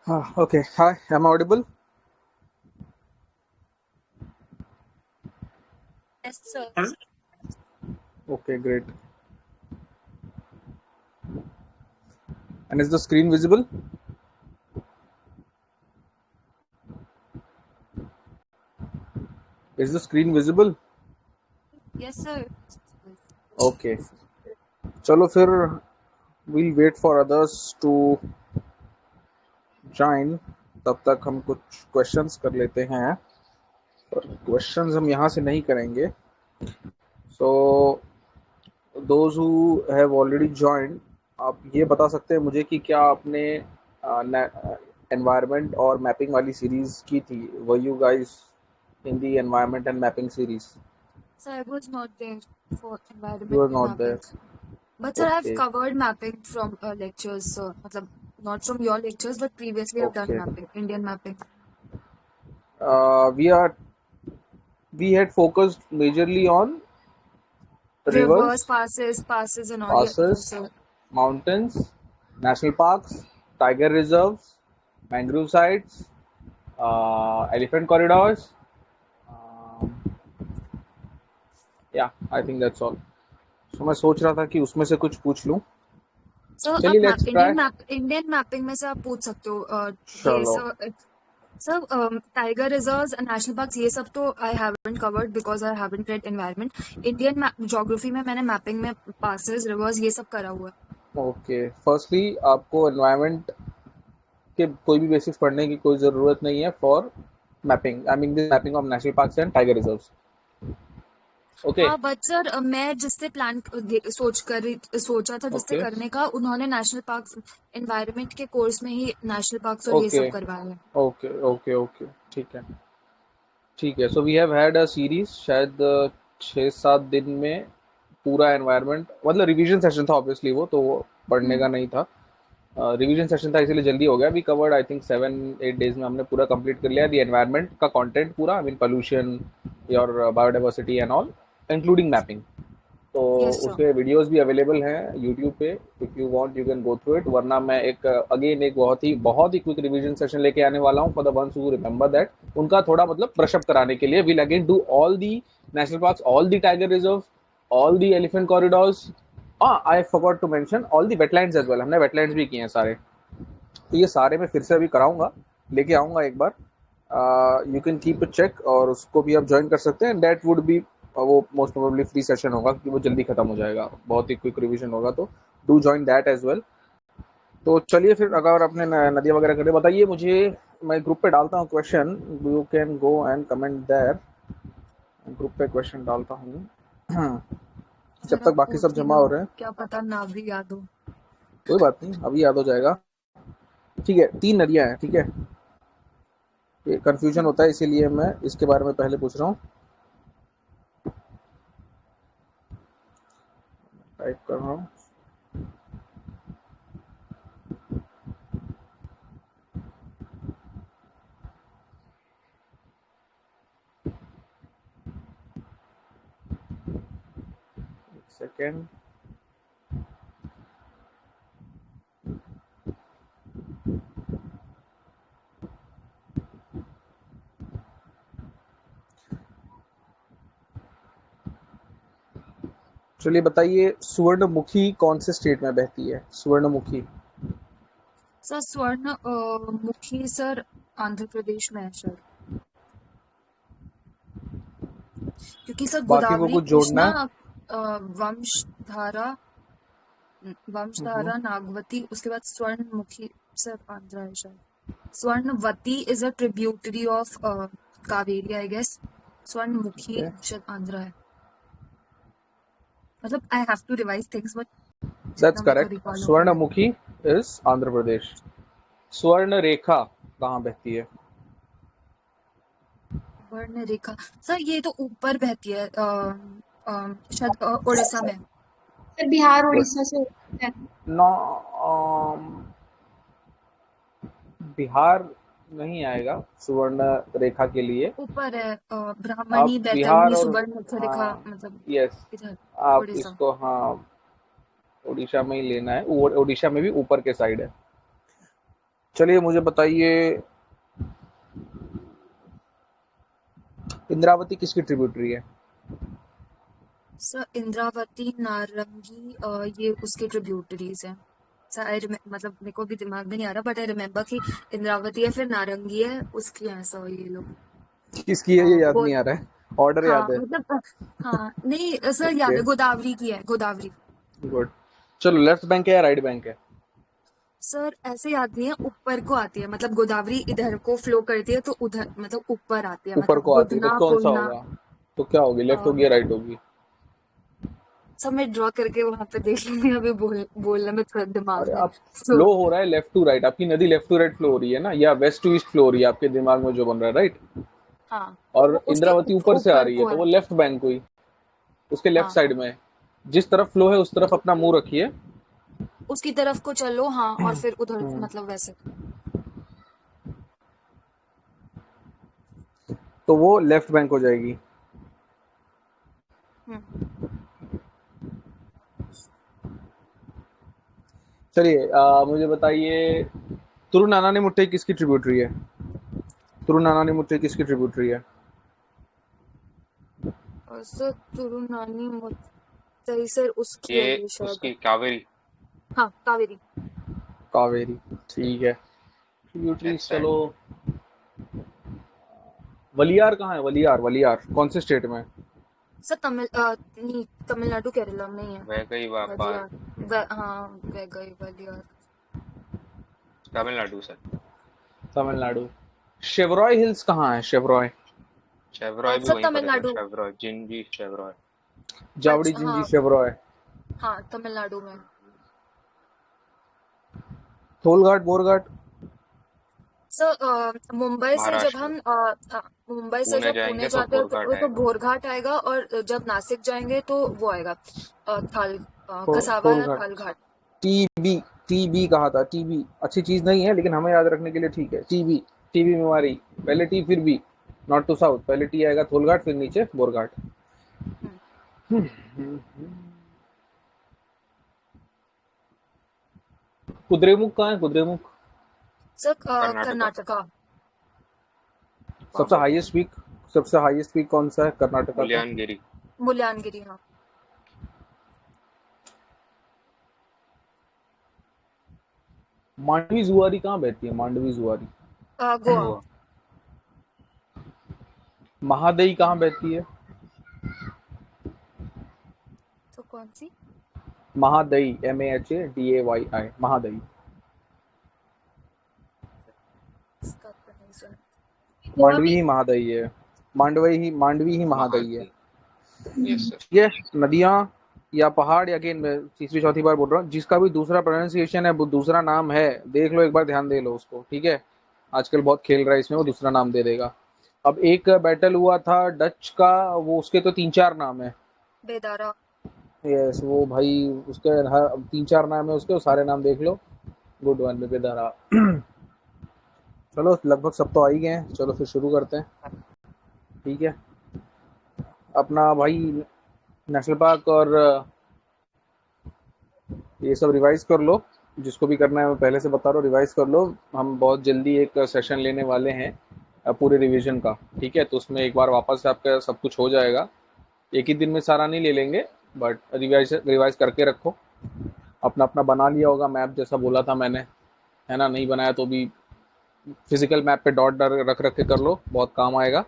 Okay. Hi, am I audible? Yes, sir. Okay, great. And is the screen visible? Is the screen visible? Yes, sir. Okay. चलो फिर we'll wait for others to join. तब तक हम कुछ questions कर लेते हैं. और questions हम यहाँ से नहीं करेंगे. So those who have already joined, आप ये बता सकते हैं मुझे कि क्या आपने environment और mapping वाली series की थी? Were you guys in the environment and mapping series? So I was not there for You were environment not there. mapping. But sir, I've Okay. covered mapping from lectures. So, not from your lectures, but previously I've done Okay. mapping, Indian mapping. Uh, we are we had focused majorly on Rivers, rivers, passes and all. Yeah, yes, passes, sir. mountains, national parks, tiger reserves, mangrove sites, elephant corridors. Um, yeah, I think that's all. So मैं सोच रहा था कि उसमें से कुछ पूछ लूं. So चलिए let's try. Indian mapping में से आप पूछ सकते हो. ये चलो. Sir tiger reserves national parks ये सब तो I haven't covered because I haven't red environment. Indian geography में मैंने मैपिंग में पासेस रिवर्स ये सब करा हुआ है. ओके. फर्स्टली आपको एनवायरनमेंट के कोई भी बेसिक्स पढ़ने की कोई ज़रूरत नहीं है for mapping. I mean the mapping of national parks and tiger reserves. Okay. हाँ बट सर मैं जिससे सोचा था जिससे ओके. करने का उन्होंने नेशनल पार्क्स एनवायरनमेंट के कोर्स में ही नेशनल पार्क्स और ये ओके. सब करवाया है. ओके. ओके. ओके. ठीक है. ठीक है. So we have had a series शायद 6-7 दिन में पूरा एनवायरनमेंट, मतलब रिवीजन सेशन था ऑब्वियसली, वो पढ़ने का नहीं था. रिवीजन सेशन था इसीलिए जल्दी हो गया. We covered I think 7-8 days में हमने पूरा कंप्लीट कर लिया द एनवायरनमेंट का कंटेंट पूरा. I mean pollution, your biodiversity and all, including mapping. तो यस सर. उसके वीडियोस भी अवेलेबल हैं यूट्यूब पे. If you want you can go through it. वरना मैं एक अगेन एक बहुत ही क्विक रिवीजन सेशन लेके आने वाला हूँ for the ones who remember that. उनका थोड़ा मतलब ब्रशअप कराने के लिए will again do all the national parks, all the tiger reserve, all the elephant corridors. I forgot to mention all the wetlands as well. हमने wetlands भी किए हैं सारे. तो ये सारे मैं फिर से अभी कराऊंगा, लेके आऊंगा एक बार. You can keep a check और उसको भी आप ज्वाइन कर सकते हैं. दैट वुड बी, वो मोस्ट प्रोबेबली फ्री सेशन होगा क्योंकि वो जल्दी खत्म हो जाएगा. बहुत ही क्विक रिवीजन होगा. तो do join that as well. तो चलिए फिर, अगर आपने नदियाँ वगैरह कर बताइए मुझे. मैं ग्रुप पे डालता हूँ question. You can go and comment there. Group पे क्वेश्चन डालता हूँ. जब सर तक आप बाकी सब पूछ ही जमा लो, हो रहे हैं. क्या पता ना भी याद हो. कोई बात नहीं, अभी याद हो जाएगा. ठीक है. 3 नदियाँ हैं. ठीक है. ये कन्फ्यूजन होता है इसीलिए मैं इसके बारे में पहले पूछ रहा हूँ. टाइप कर रहा हूँ. सेकेंड. चलिए बताइए, सुवर्णमुखी कौन से स्टेट में बहती है? सुवर्णमुखी. सर स्वर्ण मुखी सर आंध्र प्रदेश में है सर. क्योंकि सर बाकी को गोदावरी कुछ जोड़ना कृष्णा है? वंशधारा नागवती उसके बाद स्वर्णमुखी सर आंध्र है शायद. Swarnavati is a tributary of Kaveri I guess. Swarnamukhi Okay. शायद आंध्र है. मतलब I have to revise things but That's जितना मेरे को correct. रिकॉल हो पाया. सुवर्णमुखी is आंध्र प्रदेश. स्वर्ण रेखा कहाँ बहती है? वर्ण रेखा सर ये तो ऊपर बहती है शायद उड़ीसा में. सर बिहार उड़ीसा से है. नो. बिहार नहीं आएगा सुवर्ण रेखा के लिए. ऊपर है आप ब्राह्मणी बिहार बैतरणी और, सुवर्ण रेखा हाँ, मतलब यस, इधर आप उड़ीसा. इसको, हाँ, उड़ीसा में ही लेना है. उड़ीसा में भी ऊपर के साइड है. चलिए मुझे बताइए, इंद्रावती किसकी ट्रिब्यूटरी है? सर इंद्रावती नारंगी ये उसके ट्रिब्यूटरीज हैं सर। मतलब मेरे को भी दिमाग में नहीं आ रहा, बट आई रिमेम्बर कि इंद्रावती है, फिर नारंगी है, उसकी हैं सर ये लोग। किसकी है ये याद गो नहीं आ रहा है, ऑर्डर हाँ याद है। मतलब हाँ नहीं सर, याद ओके, है, गोदावरी की है, गोदावरी। गुड। चलो, लेफ्ट बैंक है या राइट बैंक है? सर ऐसे याद नहीं है, ऊपर को आती है, मतलब गोदावरी इधर को फ्लो करती है तो उधर मतलब ऊपर आती है, ऊपर मतलब को आती है तो बुधना कौन सा पूर्णा। होगा? तो क्या होगी, लेफ्ट होगी या राइट होगी? सब मैं ड्रॉ करके वहां पे देख लूंगी, अभी बोलने में थोड़ा दिमाग अरे में। आप, सो फ्लो हो रहा है लेफ्ट टू राइट, आपकी नदी लेफ्ट टू राइट फ्लो हो रही है ना, या वेस्ट टू ईस्ट फ्लो हो रही है आपके दिमाग में जो बन रहा है, राइट? हाँ, तो और वो उसके इंद्रावती ऊपर से आ ऊपर रही है को तो है। वो लेफ्ट बैंक हुई, उसके लेफ्ट हाँ साइड हाँ, में। जिस तरफ फ्लो है उस तरफ अपना मुंह रखिए। उसकी तरफ को चलो, हाँ, और फिर उधर हम्म, मतलब वैसे। तो वो लेफ्ट बैंक हो जाएगी। हम्म। चलिए मुझे बताइए, तुरुनानानी मुट्टे किसकी ट्रिब्यूटरी है? तुरुनानानी मुट्टे किसकी ट्रिब्यूटरी है? और सर तुरुनानी मुत्तई सर उसकी ये है ये शायद। उसकी कावेरी। हाँ कावेरी। कावेरी, ठीक है। ट्रिब्यूटरीज, दैट्स चलो। वलियार कहाँ है? वलियार, वलियार कौन से स्टेट में है? सर नहीं, तमिलनाडु केरला में ही है। वह गई व्यापार। वलियार। हाँ गई वलियार। तमिलनाडु सर। तमिलनाडु। शेवरॉय हिल्स कहाँ है? शेवरॉय, शेवरॉय भी सर वहीं पर है सर। तमिलनाडु। शेवरॉय, जिंजी शेवरॉय। जावड़ी जिंजी हाँ शेवरॉय। हाँ, तमिलनाडु में। थोलघाट, बोरघाट। सर मुंबई से जब महाराष्ट्र। हम मुंबई से पुणे जब जाएंगे पुणे तो जाते हैं बोरघाट तो आएगा। भोरघाट आएगा, और जब नासिक जाएंगे तो वो आएगा कसावा या थोलघाट। थालघाट। टीबी, टीबी कहा था, टीबी अच्छी चीज नहीं है लेकिन हमें याद रखने के लिए ठीक है। टीबी, टीबी बीमारी, पहले टी फिर बी, नॉर्थ टू साउथ, पहले टी आएगा थोलघाट, फिर नीचे बोरघाट। हम्म। कुद्रेमुख कहाँ है? कुद्रेमुख, सर कर्नाटका। कर्नाटका। वहाँ सबसे पर भी है। हाईएस्ट पीक, सबसे हाईएस्ट पीक कौन सा है कर्नाटका का? मुलियानगिरी। मुल्यानगिरी, हाँ। मांडवी जुआरी कहाँ बहती है? मांडवी जुआरी। गोवा। गोवा। महादई कहाँ बहती है? तो कौन सी? महादई, MAHADAYI, महादई। इसका तो नहीं सुना। गोवा मांडवी भी। ही महादई है। मांडवी ही महादई है। Yes sir. ये नदियां या पहाड़, या अगेन मैं तीसरी चौथी बार बोल रहा हूँ, जिसका भी दूसरा प्रोनाउंसिएशन है, वो दूसरा नाम है, देख लो एक बार, ध्यान दे लो उसको, ठीक है? आजकल बहुत खेल रहा है इसमें, वो दूसरा नाम दे देगा। अब एक बैटल हुआ था डच का, वो उसके तो 3-4 नाम है। बेदारा। यस, वो भाई, उसके हर 3-4 नाम है उसके, वो सारे नाम देख लो। Good one, बेदारा। चलो लगभग सब तो आ ही गए हैं, चलो फिर शुरू करते हैं, ठीक है? अपना भाई नेशनल पार्क और ये सब रिवाइज कर लो, जिसको भी करना है मैं पहले से बता रहा हूँ, रिवाइज कर लो। हम बहुत जल्दी एक सेशन लेने वाले हैं पूरे रिवीजन का, ठीक है? तो उसमें एक बार वापस से आपका सब कुछ हो जाएगा। एक ही दिन में सारा नहीं ले लेंगे, बट रिवाइज रिवाइज करके रखो। अपना अपना बना लिया होगा मैप, जैसा बोला था मैंने, है ना? नहीं बनाया तो भी फिजिकल मैप पे डॉट रख रख के कर लो, बहुत काम आएगा।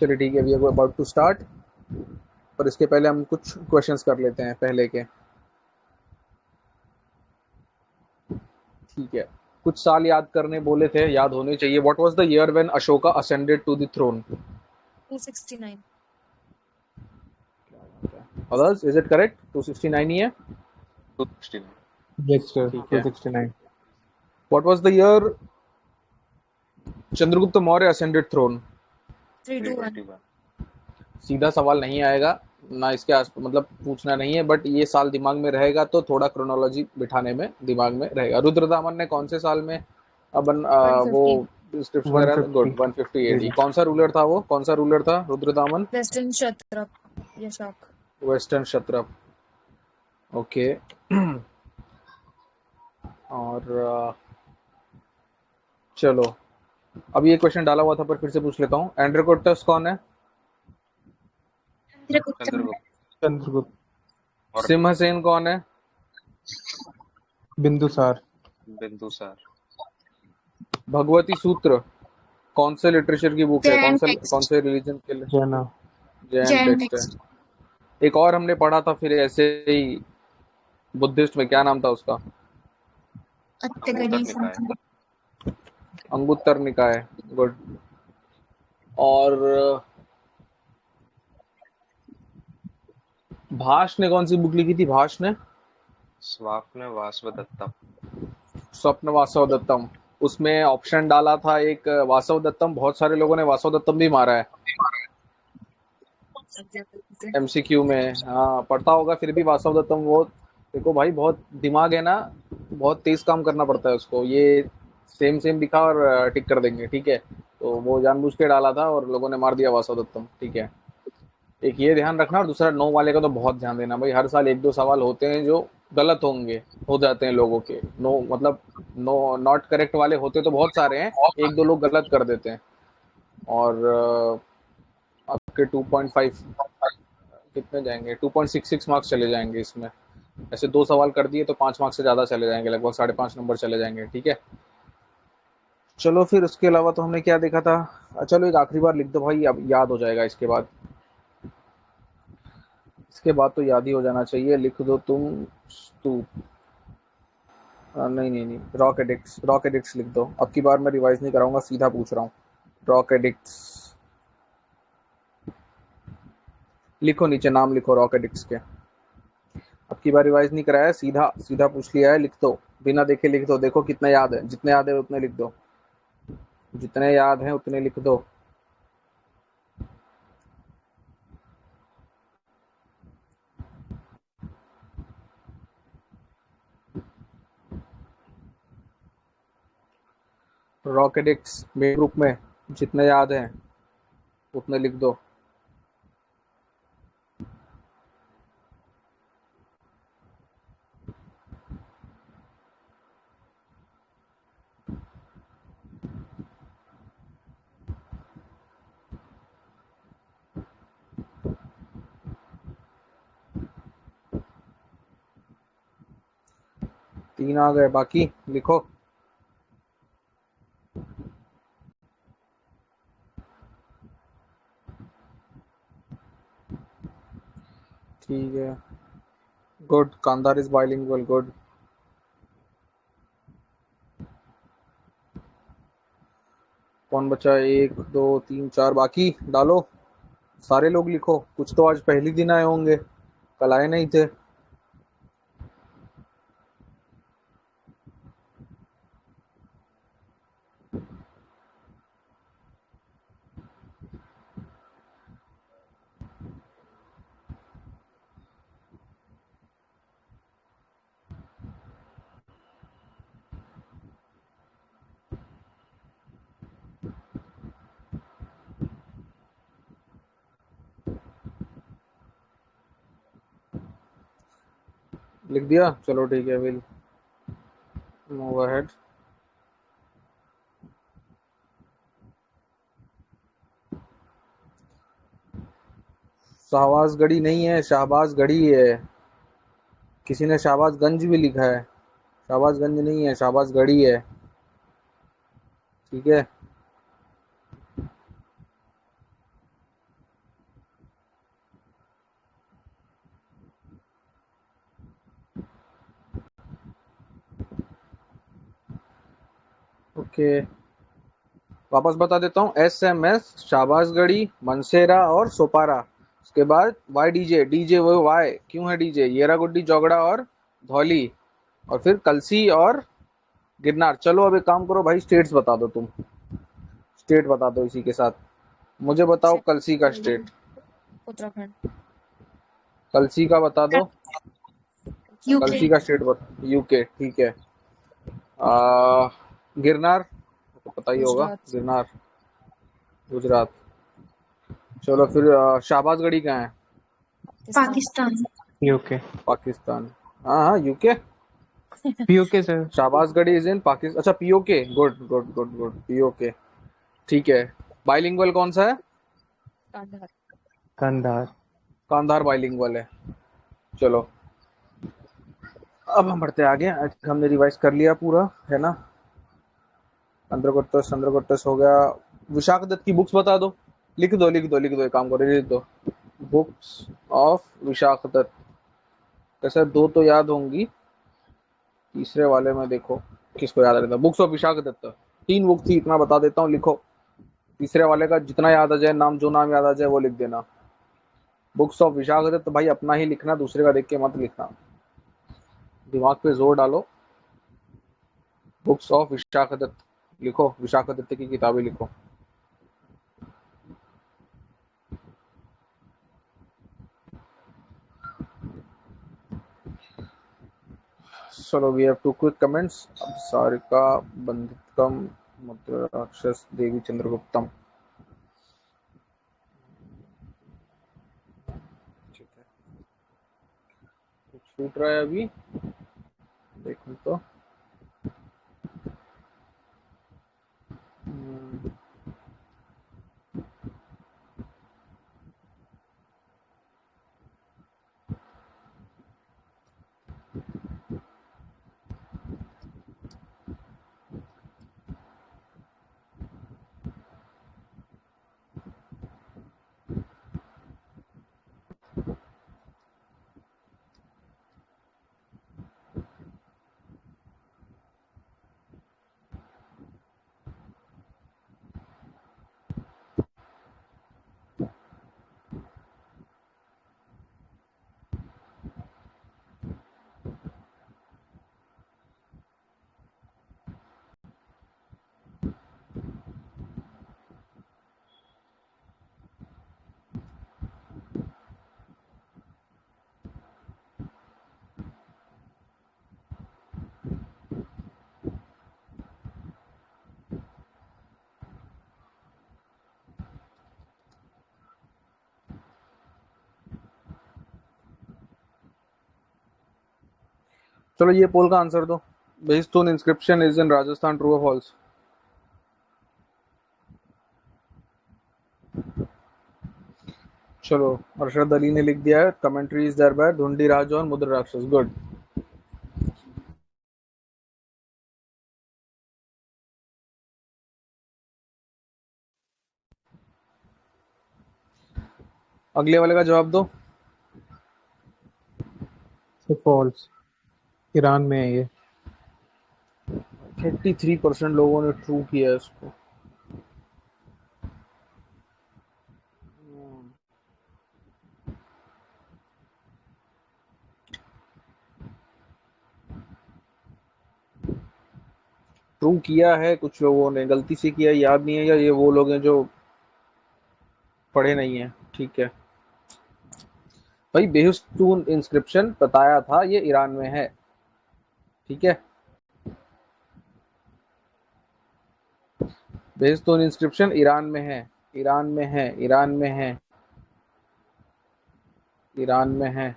चलिए ठीक है, we are about to start, पर इसके पहले हम कुछ क्वेश्चंस कर लेते हैं पहले के, ठीक है? कुछ साल याद करने बोले थे, याद होने चाहिए। What was the year when Ashoka ascended to the throne? 269। Others, is it correct? 269 ही है, 269। Yes sir, 269। What was the year Chandragupta Maurya ascended throne? 321। 321। सीधा सवाल नहीं आएगा ना, इसके आस मतलब पूछना नहीं है, बट ये साल दिमाग में रहेगा तो थोड़ा क्रोनोलॉजी बिठाने में दिमाग में रहेगा। रुद्रदामन ने कौन से साल में वो 150। डिस्क्रिप्शन में रहा था? Good, 150 AD। कौन सा रूलर था वो? कौन सा रूलर था रुद्रदामन? वेस्टर्न क्षत्रप यशोक। Western Kshatrapa, okay. और चलो अब ये क्वेश्चन डाला हुआ था पर फिर से पूछ लेता हूँ, एंड्रोकोटस कौन है? चंद्रगुप्त चंद्रगुप्त। चंद्रगुप्त। और सिंहसेन कौन है? बिंदुसार। बिंदुसार। भगवती सूत्र कौन से लिटरेचर की बुक है, जैन कौन टेक्स्ट। से रिलीजन के लिए? जैना। जैन जैन टेक्स्ट है। टेक्स्ट। एक और हमने पढ़ा था फिर ऐसे ही बुद्धिस्ट में, क्या नाम था उसका? अत्तगडी अंगुत्तर निकाय। समथिंग। अंगुत्तर निकाय। गुड। और भाष ने कौन सी बुक लिखी थी? भाष ने स्वाप्न वासवदत्तम। स्वप्न वासव दत्तम। उसमें ऑप्शन डाला था एक वासव दत्तम, बहुत सारे लोगों ने वासव दत्तम भी मारा है एमसीक्यू में। हाँ पढ़ता होगा फिर भी वासव दत्तम। वो देखो भाई बहुत दिमाग है ना, बहुत तेज काम करना पड़ता है उसको। ये सेम सेम दिखा और टिक कर देंगे, ठीक है। तो वो जानबूझ के डाला था और लोगों ने मार दिया वासव दत्तम, ठीक है। एक ये ध्यान रखना, और दूसरा नो वाले का तो बहुत ध्यान देना भाई। हर साल एक दो सवाल होते हैं जो गलत होंगे, हो जाते हैं लोगों के। नो मतलब नो नॉट करेक्ट वाले होते तो बहुत सारे हैं, एक दो लोग गलत कर देते हैं। और आपके 2.5 कितने जाएंगे? 2.66 मार्क्स चले जाएंगे इसमें। ऐसे दो सवाल कर दिए तो 5 मार्क्स से ज़्यादा चले जाएंगे, लगभग 5.5 नंबर चले जाएंगे, ठीक है। चलो फिर उसके अलावा तो हमने क्या देखा था? चलो एक आखिरी बार लिख दो भाई, अब याद हो जाएगा। इसके बाद तो याद ही हो जाना चाहिए। लिख दो तुम स्तूप। नहीं नहीं नहीं, रॉक एडिक्ट्स। रॉक एडिक्ट्स लिख दो। अब की बार मैं रिवाइज नहीं कराऊंगा, सीधा पूछ रहा हूँ। रॉक एडिक्ट्स लिखो, नीचे नाम लिखो रॉक एडिक्ट्स के। अब की बार रिवाइज नहीं कराया, सीधा सीधा पूछ लिया है, लिख दो। बिना देखे लिख दो, देखो कितना याद है। जितने याद है उतने लिख दो, जितने याद हैं उतने लिख दो। रॉक एडिक्ट्स मेरे ग्रुप में जितने याद हैं उतने लिख दो। तीन आ गए, बाकी लिखो। ठीक है, good. Kandahar is bilingual, good. कौन बचा? एक दो तीन चार, बाकी डालो। सारे लोग लिखो, कुछ तो आज पहली दिन आए होंगे, कल आए नहीं थे। लिख दिया? चलो ठीक है, विल मूव अहेड। शाहबाजगढ़ी नहीं है, शाहबाजगढ़ी है। किसी ने शाहबाजगंज भी लिखा है, शाहबाजगंज नहीं है, शाहबाजगढ़ी है, ठीक है। ओके, वापस बता देता हूँ। SMS, शाहबाजगढ़ी, मनसेरा और सोपारा। उसके बाद वाई डीजे। डीजे वो वाई क्यों है? डीजे येरागुड्डी, जोगड़ा और धौली, और फिर कलसी और गिरनार। चलो अब एक काम करो भाई, स्टेट्स बता दो तुम। स्टेट बता दो इसी के साथ। मुझे बताओ कलसी का स्टेट। उत्तराखंड। कलसी का बता दो। यूके। कलसी का स्टेट बता। यूके, ठीक है। गिरनार तो पता ही होगा, गुजरात। गिरनार गुजरात। चलो फिर शाहबाजगढ़ी कहाँ है? पाकिस्तान। यूके। पाकिस्तान। हाँ हाँ, UK. POK sir. Shahbazgarhi is in Pakistan. अच्छा POK, good good good good, POK ठीक है। बाइलिंगुअल कौन सा है? कांधार। कंधार। कांधार बाइलिंगुअल है। चलो अब हम बढ़ते आगे। आज हमने रिवाइज कर लिया पूरा, है ना। चंद्रगुप्तस हो गया। विशाख दत्त की बुक्स बता दो, लिख दो लिख दो लिख दो, एक काम करो लिख दो, बुक्स ऑफ विशाख दत्त। कैसे दो तो याद होंगी, तीसरे वाले में देखो किसको याद रहता। Books of Vishakhadatta 3 book थी, इतना बता देता हूँ, लिखो। तीसरे वाले का जितना याद आ जाए नाम, जो नाम याद आ जाए वो लिख देना। बुक्स ऑफ विशाख दत्त भाई अपना ही लिखना, दूसरे का देख के मत लिखना, दिमाग पे जोर डालो। बुक्स ऑफ विशाख दत्त लिखो, विशाख दत्त की किताबें लिखो। चलो वी हैव 2 क्विक कमेंट्स। अब सारिका बंदितकम मुद्रा राक्षस देवी चंद्रगुप्तम। ठीक है, कुछ छूट रहा है अभी, देखो तो। चलो ये पोल का आंसर दो। बेस्टोन inscription is in Rajasthan, true और फॉल्स? चलो अरशद अली ने लिख दिया है, कमेंट्री इज देयर बाय ढूंढी राज और मुद्र राक्षस, गुड। अगले वाले का जवाब दो। फॉल्स, ईरान में है ये। 33% लोगों ने ट्रू किया है इसको। ट्रू किया है कुछ लोगों ने, गलती से किया, याद नहीं है, या ये वो लोग हैं जो पढ़े नहीं है। ठीक है भाई, बेहुस्तून इंस्क्रिप्शन बताया था ये ईरान में है, ठीक है। बेहुस्तून इंस्क्रिप्शन ईरान में है, ईरान में है, ईरान में है, ईरान में है।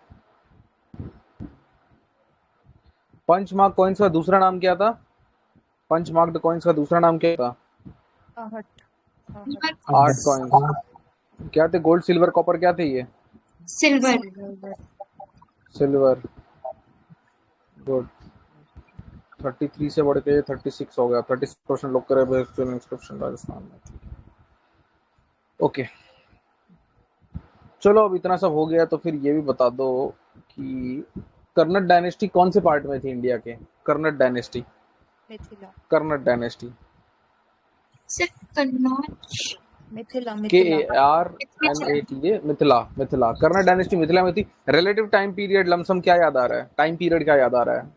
पंचमार्क कॉइन्स का दूसरा नाम क्या था? पंचमार्क्ड कॉइन्स का दूसरा नाम क्या था? आहट। Art coins. क्या थे? गोल्ड सिल्वर कॉपर, क्या थे ये? सिल्वर। Silver, good. 33 से बढ़ के 36 हो गया। 36% लोग करे बेहुस्तून इंस्क्रिप्शन राजस्थान में। ओके चलो, अब इतना सब हो गया तो फिर ये भी बता दो कि कर्नट डायनेस्टी कौन से पार्ट में थी इंडिया के? Karnat dynasty, Mithila. Karnat dynasty, sir Kannauj. Mithila के Mithila A R N A T A, Mithila, Mithila. Karnat dynasty Mithila में थी। रिलेटिव टाइम पीरियड लमसम क्या याद आ रहा है? टाइम पीरियड क्या याद आ रहा है?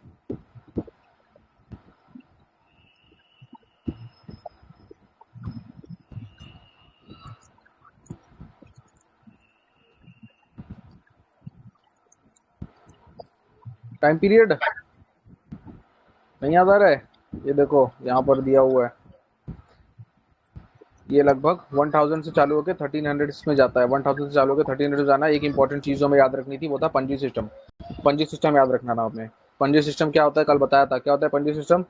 टाइम पीरियड नहीं याद आ रहा है? ये देखो यहाँ पर दिया हुआ है, ये लगभग 1000 से चालू होकर 1300 में जाता है। 1000 से चालू होकर 1300 जाना है। एक इंपॉर्टेंट चीज जो हमें याद रखनी थी वो था पंजी सिस्टम। पंजी सिस्टम याद रखना था आपने। पंजी सिस्टम क्या होता है, कल बताया था क्या होता है पंजी सिस्टम।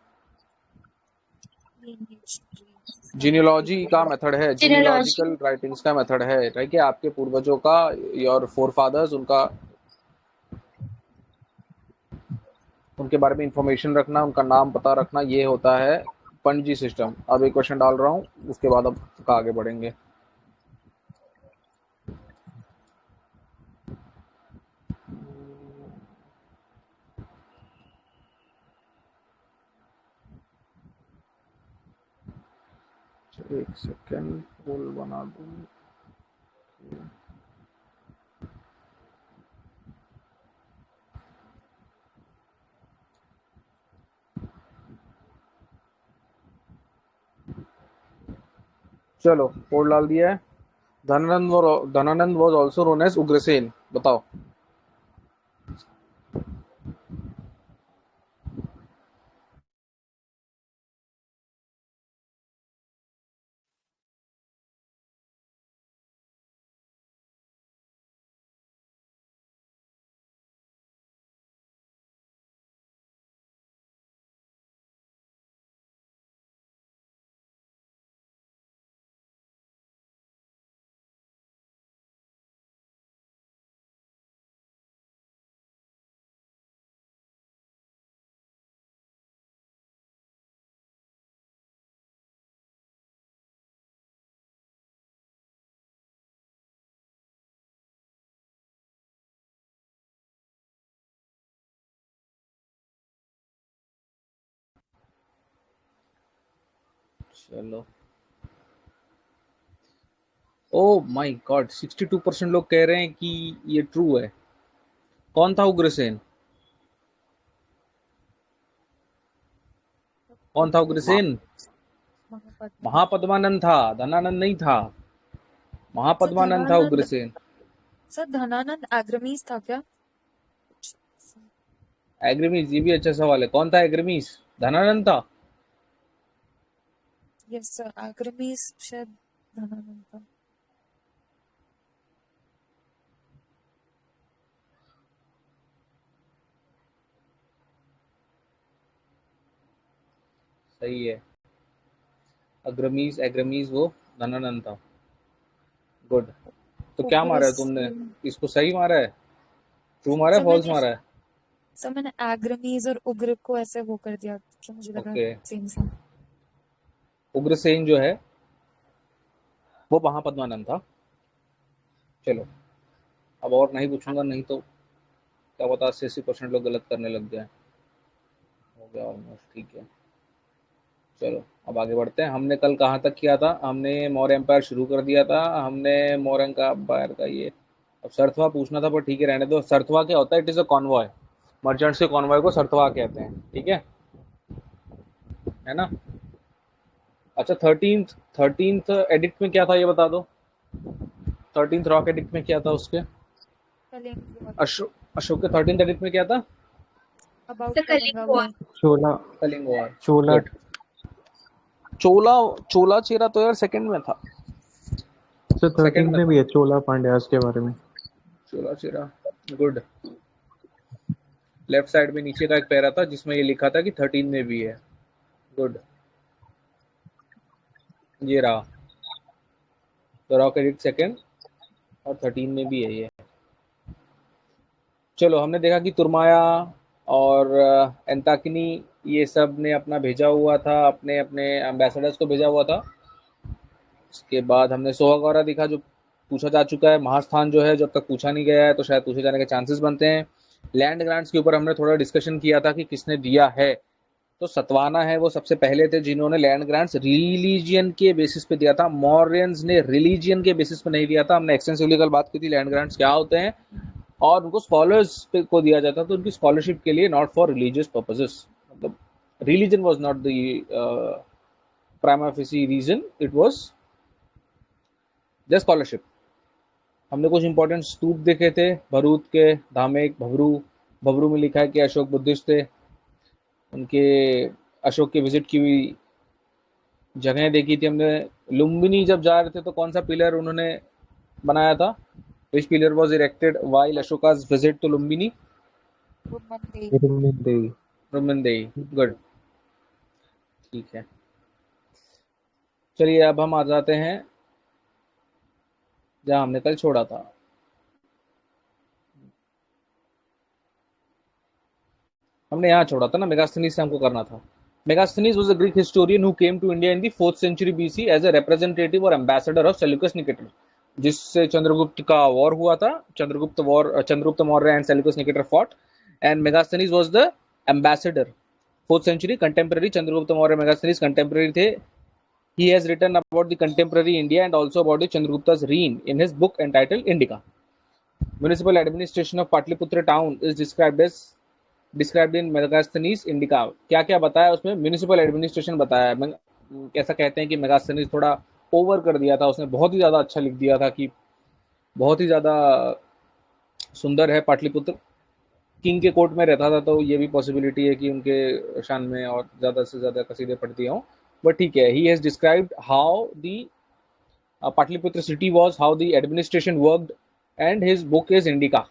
जीनियोलॉजी का मेथड है, Genealogy. जीनियोलॉजिकल राइटिंग्स का मेथड है, ठीक है, आपके पूर्वजों का, योर फोर फादर्स, उनका, उनके बारे में इंफॉर्मेशन रखना, उनका नाम पता रखना, ये होता है पंजी सिस्टम। अब एक क्वेश्चन डाल रहा हूँ, उसके बाद अब आगे बढ़ेंगे। एक सेकेंड, पोल बना दूं। चलो पोल डाल दिया है। Dhanananda was also known as Ugrasena, बताओ। चलो, ओ माय गॉड, 62% लोग कह रहे हैं कि ये ट्रू है। कौन था उग्रसेन? कौन था उग्रसेन? महापद्मानंद था, धनानंद नहीं था। महापद्मानंद था उग्रसेन। सर धनानंद एग्रमीज था क्या? एग्रीमीस, ये भी अच्छा सवाल है। कौन था एग्रीमीस? धनानंद था। यस सर, एग्रमीज शायद धनानंद था। सही है, अग्रमीस एग्रमीस वो धनानंद था। गुड। तो क्या मारा है तुमने? इसको सही मारा है, ट्रू मारा है, फॉल्स मारा है? सर मैंने एग्रमीज और उग्र को ऐसे वो कर दिया कि मुझे लगा ओके। Same same. उग्रसेन जो है वो महापद्मानंद था। चलो, अब और नहीं पूछूंगा, नहीं तो क्या पता 80% लोग गलत करने लग जाए। हो गया ऑलमोस्ट, ठीक है। चलो अब आगे बढ़ते हैं। हमने कल कहाँ तक किया था? हमने मौर्य एम्पायर शुरू कर दिया था, हमने मौर्य का एम्पायर का ये। अब सरथवा पूछना था, पर ठीक है रहने दो। सरथवा क्या होता है? It is a convoy, merchants के कॉन्वॉय को सरथवा कहते हैं, ठीक है ना। अच्छा, 13th एडिक्ट में क्या था ये बता दो। 13th रॉक एडिक्ट में क्या था उसके? अशोक के 13th एडिक्ट में क्या था? About The Kalinga War. Chola Kalinga war. Chola Chola Chera तो यार सेकंड में था। सर 13 में भी है चोला पांड्यास के बारे में। चोला चेरा, गुड। लेफ्ट साइड में नीचे का एक पैरा था जिसमें ये लिखा था कि 13 में भी है। गुड, ये रहा। तो रॉक एडिक्ट सेकंड और 13 में भी है ये। चलो, हमने देखा कि तुर्माया और एंताकिनी ये सब ने अपना भेजा हुआ था, अपने अपने एम्बेसडर्स को भेजा हुआ था। उसके बाद हमने सोहागौरा दिखा, जो पूछा जा चुका है। महास्थान जो है, जब तक पूछा नहीं गया है तो शायद पूछे जाने के चांसेस बनते हैं। लैंड ग्रांट्स के ऊपर हमने थोड़ा डिस्कशन किया था कि किसने दिया है। तो सतवाना है वो सबसे पहले थे जिन्होंने लैंड ग्रांट्स रिलीजियन के बेसिस पे दिया था। मौर्यंस ने रिलीजियन के बेसिस पे नहीं दिया था। हमने एक्सटेंसिवली कल बात की थी लैंड ग्रांट्स क्या होते हैं, और उनको स्कॉलर्स को दिया जाता था, तो उनकी स्कॉलरशिप के लिए, नॉट फॉर रिलीजियस पर्पसेस। मतलब religion was not the prima facie reason, it was just scholarship. हमने कुछ इंपॉर्टेंट स्तूप देखे थे, भरूच के, धामेक, भबरू। भबरू में लिखा है कि अशोक बुद्धिस्ट थे। उनके अशोक के विजिट की हुई जगह देखी थी हमने। लुम्बिनी जब जा रहे थे तो कौन सा पिलर उन्होंने बनाया था? Which pillar was erected while Ashoka's visit to Lumbini? Rummindei. Rummindei. Rummindei, good, ठीक है। चलिए अब हम आ जाते हैं जहां हमने कल छोड़ा था। हमने यहाँ छोड़ा था ना, मेगास्थनीज से हमको करना था। Megasthenes was a Greek historian who came to India in the 4th century BC as a representative और एम्बेसडर ऑफ सेल्यूकस निकेटर, जिससे चंद्रगुप्त का वॉर हुआ था। Chandragupta Maurya and Seleucus Nicator fought, and Megasthenes was the ambassador. 4th century contemporary, Chandragupta Maurya Megasthenes contemporary थे। He has written about the contemporary India and also about the Chandragupta's reign in his book entitled Indica. Municipal administration of Patliputra town is described in Megasthenes Indica. क्या क्या बताया उसमें? Municipal administration बताया है। कैसा कहते हैं कि मेगास्थनीज थोड़ा ओवर कर दिया था, उसने बहुत ही ज़्यादा अच्छा लिख दिया था कि बहुत ही ज़्यादा सुंदर है पाटलिपुत्र। किंग के कोर्ट में रहता था तो ये भी पॉसिबिलिटी है कि उनके शान में और ज़्यादा से ज़्यादा कसीदे पढ़ती हों, बट ठीक है। He has described how the Patliputra city was, how the administration worked, and his book is Indica.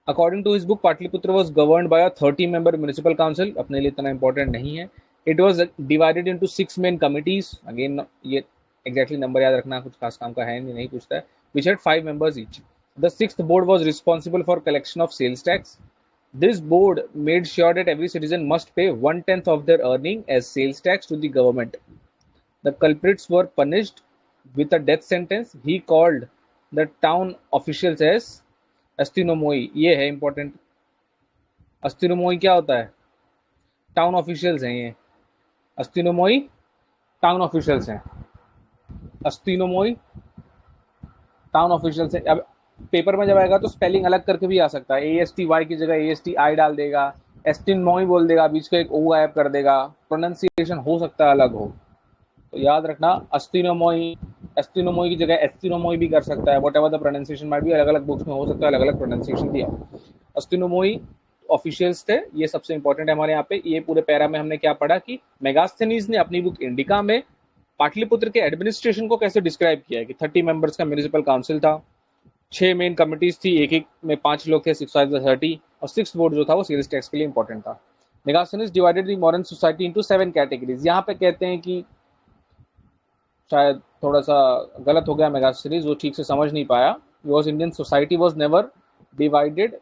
According to his book, Patliputra was governed by a 30-member municipal council. अपने लिए इतना important नहीं है. It was divided into 6 main committees. Again, ये exactly number याद रखना कुछ खास काम का है नहीं पूछता है. Which had 5 members each. The 6th board was responsible for collection of sales tax. This board made sure that every citizen must pay 1/10 of their earning as sales tax to the government. The culprits were punished with a death sentence. He called the town officials as अस्तिनोमोई। ये है important. अस्तिनोमोई क्या होता है? Town officials हैं ये। अस्तिनोमोई town officials हैं। अस्तिनोमोई town officials हैं। अब पेपर में जब आएगा तो स्पेलिंग अलग करके भी आ सकता है। ASTY की जगह ASTI डाल देगा, एस्टिनमोई बोल देगा, बीच का एक O गायब कर देगा, प्रोनाउंसिएशन हो सकता है अलग हो, तो याद रखना अस्तिनोमोई की जगह एस्टिनोमोई भी कर सकता है। What ever the pronunciation might भी, अलग अलग बुक्स में हो सकता है अलग अलग प्रोनाउंसिएशन दिया। अस्तिनोमोई ऑफिशियल्स थे, ये सबसे इंपॉर्टेंट है हमारे यहाँ पे। ये पूरे पैरा में हमने क्या पढ़ा कि मेगास्थनीज ने अपनी बुक इंडिका में पाटलिपुत्र के एडमिनिस्ट्रेशन को कैसे डिस्क्राइब किया है कि 30 मेंबर्स का म्यूनिसिपल काउंसिल था, 6 मेन कमिटीज थी, एक में 5 लोग थे, 6 5 30, और 6th बोर्ड जो था वो सेल्स टैक्स के लिए इंपॉर्टेंट था। Megasthenes divided the modern society into 7 categories. यहाँ पे कहते हैं कि शायद थोड़ा सा गलत हो गया मेगास्थनीज, वो ठीक से समझ नहीं पाया। Because Indian society was never divided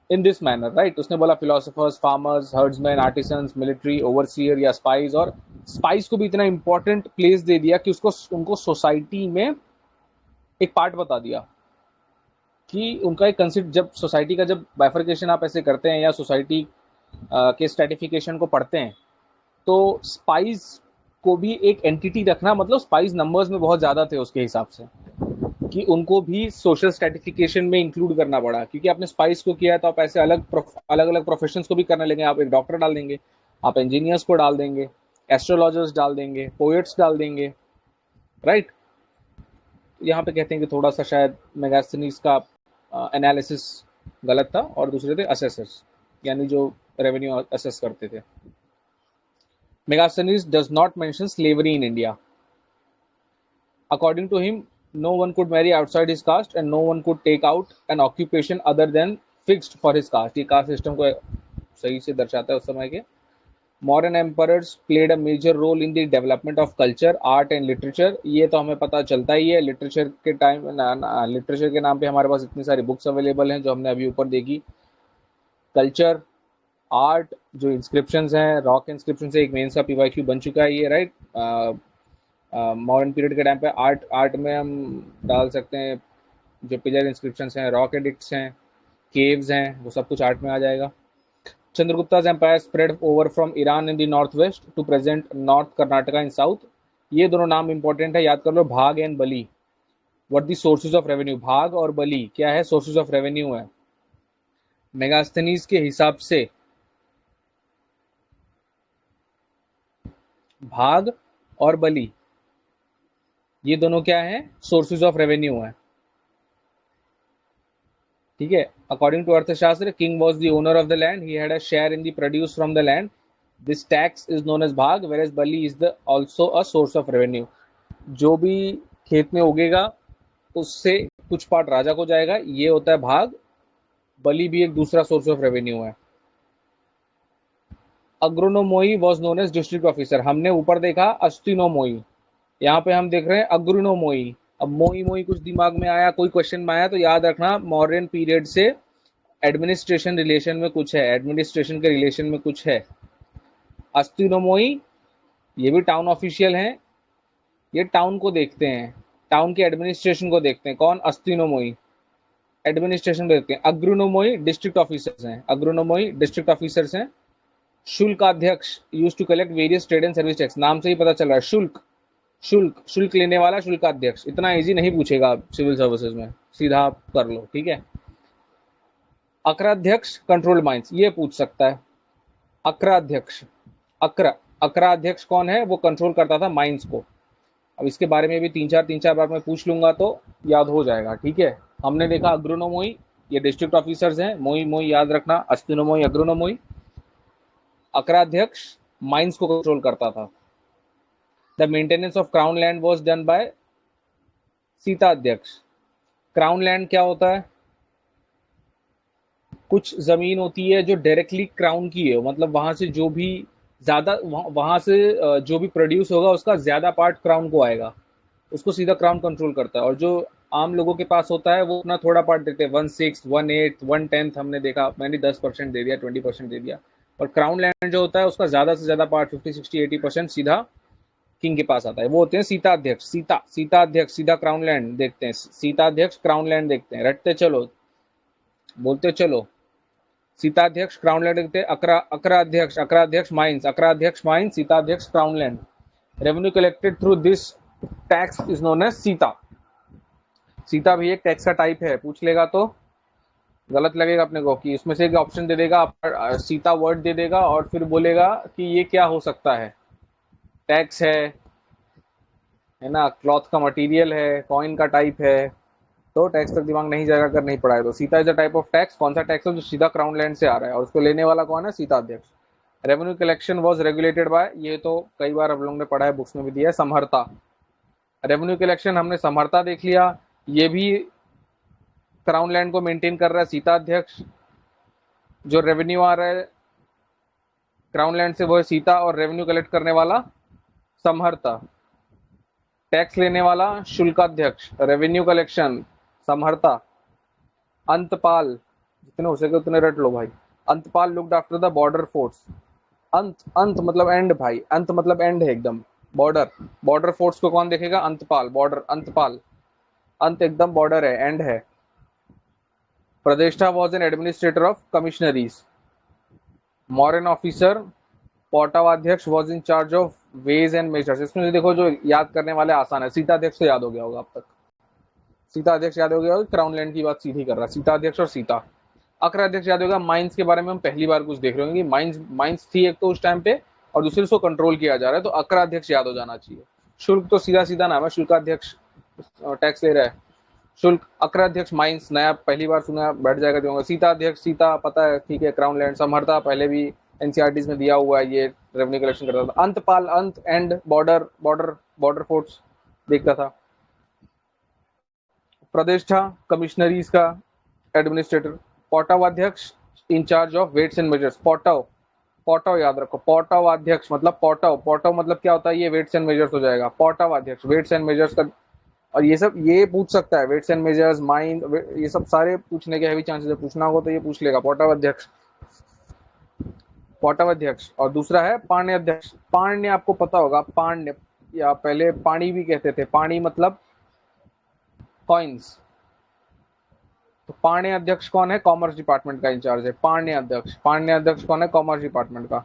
in this manner, right. उसने बोला philosophers, farmers, herdsman, artisans, military, overseer या स्पाइस, और स्पाइस को भी इतना इंपॉर्टेंट प्लेस दे दिया कि उनको सोसाइटी में एक पार्ट बता दिया कि उनका एक कंसिडर, जब सोसाइटी का जब बाइफर्केशन आप ऐसे करते हैं या सोसाइटी के स्ट्रेटिफिकेशन को पढ़ते हैं तो स्पाइस को भी एक एंटिटी रखना, मतलब स्पाइस नंबर्स में बहुत ज़्यादा थे उसके हिसाब से, कि उनको भी सोशल स्ट्रेटिफिकेशन में इंक्लूड करना पड़ा। क्योंकि आपने स्पाइस को किया तो आप ऐसे अलग अलग प्रोफेशंस को भी करने लगे। आप एक डॉक्टर डाल देंगे, आप इंजीनियर्स को डाल देंगे, एस्ट्रोलॉजर्स डाल देंगे, पोएट्स डाल देंगे, राइट। यहाँ पे कहते हैं कि थोड़ा सा शायद मेगास्थनीज का एनालिसिस गलत था, और दूसरे थे असेसर्स, यानी जो रेवेन्यू असेस करते थे। Megasthenes does not mention slavery in India. According to him, no one could marry outside his caste and no one could take out an occupation other than fixed for his caste. ये caste system को सही से दर्शाता है उस समय के। Modern emperors played a major role in the development of culture, art and literature. ये तो हमें पता चलता ही है। लिटरेचर के टाइम, लिटरेचर के नाम पे हमारे पास इतनी सारी बुक्स अवेलेबल हैं जो हमने अभी ऊपर देखी। कल्चर, आर्ट, जो इंस्क्रिप्शंस हैं, रॉक इंस्क्रिप्शन से एक मेन सा PYQ बन चुका है ये, राइट। मॉडर्न पीरियड के टाइम पे आर्ट में हम डाल सकते हैं जो पिलर इंस्क्रिप्शंस हैं, रॉक एडिक्ट्स हैं, केव्स हैं, वो सब कुछ आर्ट में आ जाएगा। चंद्रगुप्ता's empire spread over from Iran in the northwest to present North Karnataka in south. ये दोनों नाम इंपॉर्टेंट है, याद कर लो। भाग and Bali, what the sources of revenue. भाग और बली क्या है? सोर्सेज ऑफ रेवेन्यू है। मेगास्थनीज के हिसाब से भाग और बली ये दोनों क्या है? सोर्सेज ऑफ रेवेन्यू है, ठीक है। According to Arthashastra, king was the owner of the land, he had a share in the produce from the land, this tax is known as bhag, whereas bali is the also a source of revenue. जो भी खेत में उगेगा उससे कुछ part राजा को जाएगा, ये होता है भाग। बली भी एक दूसरा सोर्स ऑफ रेवेन्यू है। Agronomoi was known as district officer. हमने ऊपर देखा अस्तिनोमोई, यहाँ पे हम देख रहे हैं अग्रोनोमोई। अब मोई मोई कुछ दिमाग में आया, कोई क्वेश्चन में आया तो याद रखना मौर्यन पीरियड से एडमिनिस्ट्रेशन रिलेशन में कुछ है, एडमिनिस्ट्रेशन के रिलेशन में कुछ है। अस्तिनोमोई ये भी टाउन ऑफिशियल हैं, ये टाउन को देखते हैं, टाउन के एडमिनिस्ट्रेशन को देखते हैं। कौन? अस्तिनोमोई एडमिनिस्ट्रेशन को देखते हैं। अग्रोनोमोई डिस्ट्रिक्ट ऑफिसर्स हैं, अग्रोनोमोई डिस्ट्रिक्ट ऑफिसर्स हैं। Shulkadhyaksha use to collect various trade and service tax, नाम से ही पता चल रहा है शुल्क, शुल्क शुल्क लेने वाला शुल्काध्यक्ष। इतना इजी नहीं पूछेगा सिविल सर्विसेज में, सीधा आप कर लो, ठीक है। अक्राध्यक्ष कंट्रोल माइंस, ये पूछ सकता है। अक्राध्यक्ष, अक्राध्यक्ष कौन है? वो कंट्रोल करता था माइंस को। अब इसके बारे में भी तीन चार बार मैं पूछ लूंगा तो याद हो जाएगा, ठीक है। हमने देखा अग्रोनोमोई, ये डिस्ट्रिक्ट ऑफिसर्स हैं, मोई मोई याद रखना, अस्तिनोमोई अग्रोनोमोई। अक्राध्यक्ष माइंस को कंट्रोल करता था। The maintenance of crown land was done by Sitadhyaksha. Crown land क्या होता है? कुछ जमीन होती है जो डायरेक्टली क्राउन की है, मतलब वहां से जो भी ज्यादा वहां से जो भी प्रोड्यूस होगा उसका ज्यादा पार्ट क्राउन को आएगा, उसको सीधा क्राउन कंट्रोल करता है। और जो आम लोगों के पास होता है वो अपना थोड़ा पार्ट देते हैं, 1/6, 1/8, 1/10। हमने देखा, मैंने 10% दे दिया, 20% दे दिया। और क्राउन लैंड जो होता है उसका ज्यादा से ज्यादा पार्ट 50, 60, 80% सीधा किंग के पास आता है। वो होते हैं सीताध्यक्ष। सीताध्यक्ष सीधा क्राउन लैंड देखते हैं, सीताध्यक्ष क्राउन लैंड देखते हैं। रटते चलो, बोलते चलो, सीताध्यक्ष क्राउन लैंड देखते हैं। Akradhyaksha mines, Sitadhyaksha crown land. Revenue collected through this tax is known as Sita. Sita भी एक टैक्स का टाइप है, पूछ लेगा तो गलत लगेगा अपने को कि इसमें से एक ऑप्शन दे देगा, सीता वर्ड दे देगा और फिर बोलेगा कि ये क्या हो सकता है, टैक्स है ना, क्लॉथ का मटेरियल है, कॉइन का टाइप है, तो टैक्स तक दिमाग नहीं जाएगा अगर नहीं पढ़ा है तो। Sita is a type of tax, कौन सा टैक्स है जो सीधा क्राउन लैंड से आ रहा है और उसको लेने वाला कौन है? सीता अध्यक्ष। Revenue collection was regulated by, ये तो कई बार आप लोगों ने पढ़ा है, बुक्स में भी दिया है, समहर्ता। रेवेन्यू कलेक्शन हमने समहर्ता देख लिया, ये भी क्राउन लैंड को मेंटेन कर रहा है सीता अध्यक्ष। जो रेवेन्यू आ रहा है क्राउन लैंड से वो है सीता, और रेवेन्यू कलेक्ट करने वाला समहर्ता। टैक्स लेने वाला शुल्काध्यक्ष, रेवेन्यू कलेक्शन समहर्ता। अंतपाल, जितने हो सके उतने रट लो भाई। Antapala looked after the border force. अंत मतलब एंड भाई, अंत मतलब एंड है एकदम। बॉर्डर फोर्स को कौन देखेगा? अंतपाल। बॉर्डर, अंतपाल, अंत एकदम बॉर्डर है, एंड है। Pradeshta was an administrator of commissionaries. Moron officer Pautavadhyaksha was in charge of weights and measures. इसमें देखो जो याद करने वाले आसान है, सीताध्यक्ष तो याद हो गया होगा अब तक, सीताध्यक्ष याद हो गया होगा, क्राउन लैंड की बात सीधी कर रहा है, सीताध्यक्ष और सीता। अक्राध्यक्ष याद होगा, माइंस के बारे में हम पहली बार कुछ देख रहे होंगे, माइंस थी एक तो उस टाइम पे, और दूसरे उसको कंट्रोल किया जा रहा है, तो अक्राध्यक्ष याद हो जाना चाहिए। शुल्क तो सीधा सीधा नाम है, शुल्काध्यक्ष टैक्स ले रहा है, शुल्क। अक्राध्यक्ष माइंस नया पहली बार सुना, बैठ जाएगा दिमाग। सीताध्यक्ष सीता पता है, ठीक है, क्राउन लैंड। समहर्ता पहले भी एनसीईआरटीज में दिया हुआ है, ये रेवेन्यू कलेक्शन करता था। अंतपाल, अंत, एंड, बॉर्डर फोर्स देखता था। प्रतिष्ठा कमिश्नरीज का administrator. Pautavadhyaksha in charge of weights and measures. Pautava याद रखो, पोटावाध्यक्ष मतलब पोटाव मतलब क्या होता है? ये वेट्स एंड मेजर्स हो जाएगा। पोटावाध्यक्ष वेट्स एंड मेजर्स का, और ये सब ये पूछ सकता है, वेट्स एंड मेजर्स, माइन, ये सब सारे पूछने के हैवी चांसेस है, पूछना होगा तो ये पूछ लेगा। पोटावाध्यक्ष। और दूसरा है पाण्य अध्यक्ष। पाण्य आपको पता होगा, पाण्य या पहले पानी भी कहते थे, पानी मतलब कॉइन्स। तो पाण्य अध्यक्ष कौन है? कॉमर्स डिपार्टमेंट का इंचार्ज है पाण्य अध्यक्ष कौन है? कॉमर्स डिपार्टमेंट का।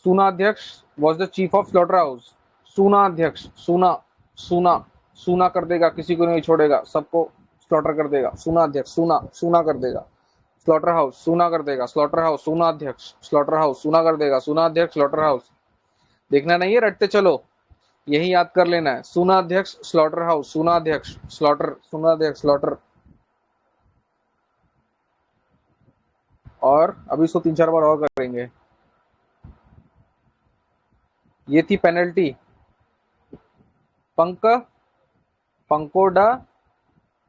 Sunadhyaksha was the chief of slaughter house. Sunadhyaksha, सूना कर देगा, किसी को नहीं छोड़ेगा, सबको स्लॉटर कर देगा। सूनाध्यक्ष, सूना कर देगा। स्लॉटर हाउस सूना कर देगा, स्लॉटर हाउस सूनाध्यक्ष, स्लॉटर हाउस सूना कर देगा, सूनाध्यक्ष स्लॉटर हाउस। देखना नहीं है, रटते चलो, यही याद कर लेना है। सूनाध्यक्ष स्लॉटर हाउस, सूनाध्यक्ष स्लॉटर, सूनाध्यक्ष स्लॉटर। और अभी इसको 3-4 बार और करेंगे। ये थी पेनल्टी। पंकोडा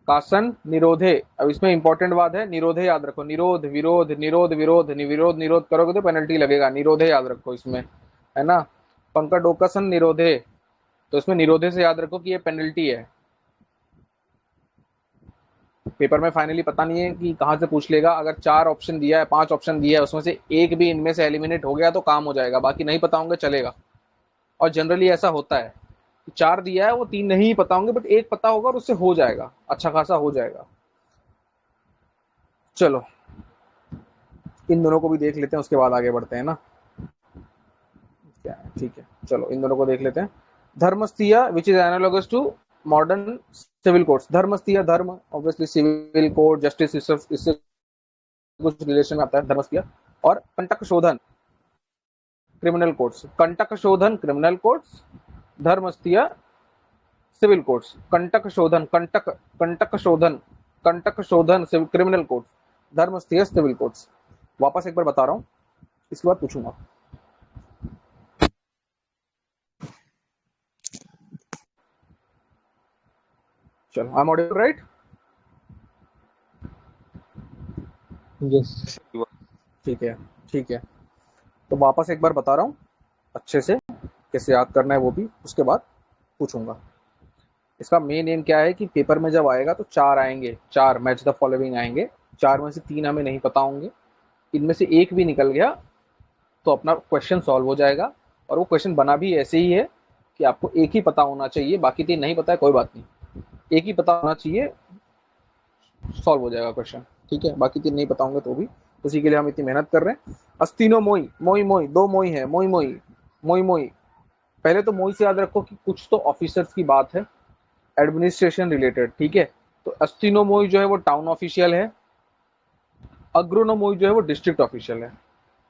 कासन निरोधे। अब इसमें इंपॉर्टेंट बात है, निरोधे याद रखो, निरोध विरोध निरोध विरोध विरोध निरोध करोगे तो पेनल्टी लगेगा, निरोधे याद रखो इसमें, है ना। पंकडोकसन निरोधे, तो इसमें निरोधे से याद रखो कि ये पेनल्टी है। पेपर में फाइनली पता नहीं है कि कहाँ से पूछ लेगा, अगर 4 ऑप्शन दिया है, 5 ऑप्शन दिया है, उसमें से एक भी इनमें से एलिमिनेट हो गया तो काम हो जाएगा, बाकी नहीं पता होंगे चलेगा। और जनरली ऐसा होता है, 4 दिया है वो 3 नहीं पता होंगे, बट एक पता होगा और उससे हो जाएगा, अच्छा खासा हो जाएगा। चलो इन दोनों को भी देख लेते हैं, उसके बाद आगे बढ़ते हैं ना, क्या है, ठीक है। चलो इन दोनों को देख लेते हैं। Dharmasthiya which is analogous to modern civil codes. Dharmasthiya, धर्म ऑब्वियसली सिविल कोड जस्टिस, इससे कुछ रिलेशन आता है धर्मस्थीय। और कंटक Shodhana criminal codes, कंटक Shodhana criminal codes, धर्मस्थीय civil codes. कंटक शोधन, कंटक शोधन, कंटक Shodhana criminal codes, धर्मस्थीय civil codes. वापस एक बार बता रहा हूं, इसके बाद पूछूंगा। चलो I am audible right? Yes. ठीक है, ठीक है। तो वापस एक बार बता रहा हूँ अच्छे से, कैसे याद करना है वो भी, उसके बाद पूछूंगा। इसका मेन एम क्या है कि पेपर में जब आएगा तो 4 आएंगे, 4 मैच द फॉलोइंग आएंगे, 4 में से 3 हमें नहीं पता होंगे, इनमें से एक भी निकल गया तो अपना क्वेश्चन सॉल्व हो जाएगा। और वो क्वेश्चन बना भी ऐसे ही है कि आपको एक ही पता होना चाहिए, बाकी 3 नहीं पता है कोई बात नहीं, एक ही पता होना चाहिए, सॉल्व हो जाएगा क्वेश्चन, ठीक है। बाकी 3 नहीं पता होंगे तो भी, उसी के लिए हम इतनी मेहनत कर रहे हैं। अस्तीनो मोई, मोई मोई, 2 मोई है, मोई मोई, मोई मोई। पहले तो मोई से याद रखो कि कुछ तो ऑफिसर्स की बात है, एडमिनिस्ट्रेशन रिलेटेड, ठीक है। तो अस्तीनो मोई जो है वो टाउन ऑफिशियल है, अग्रोनोमोई जो है वो डिस्ट्रिक्ट ऑफिशियल है।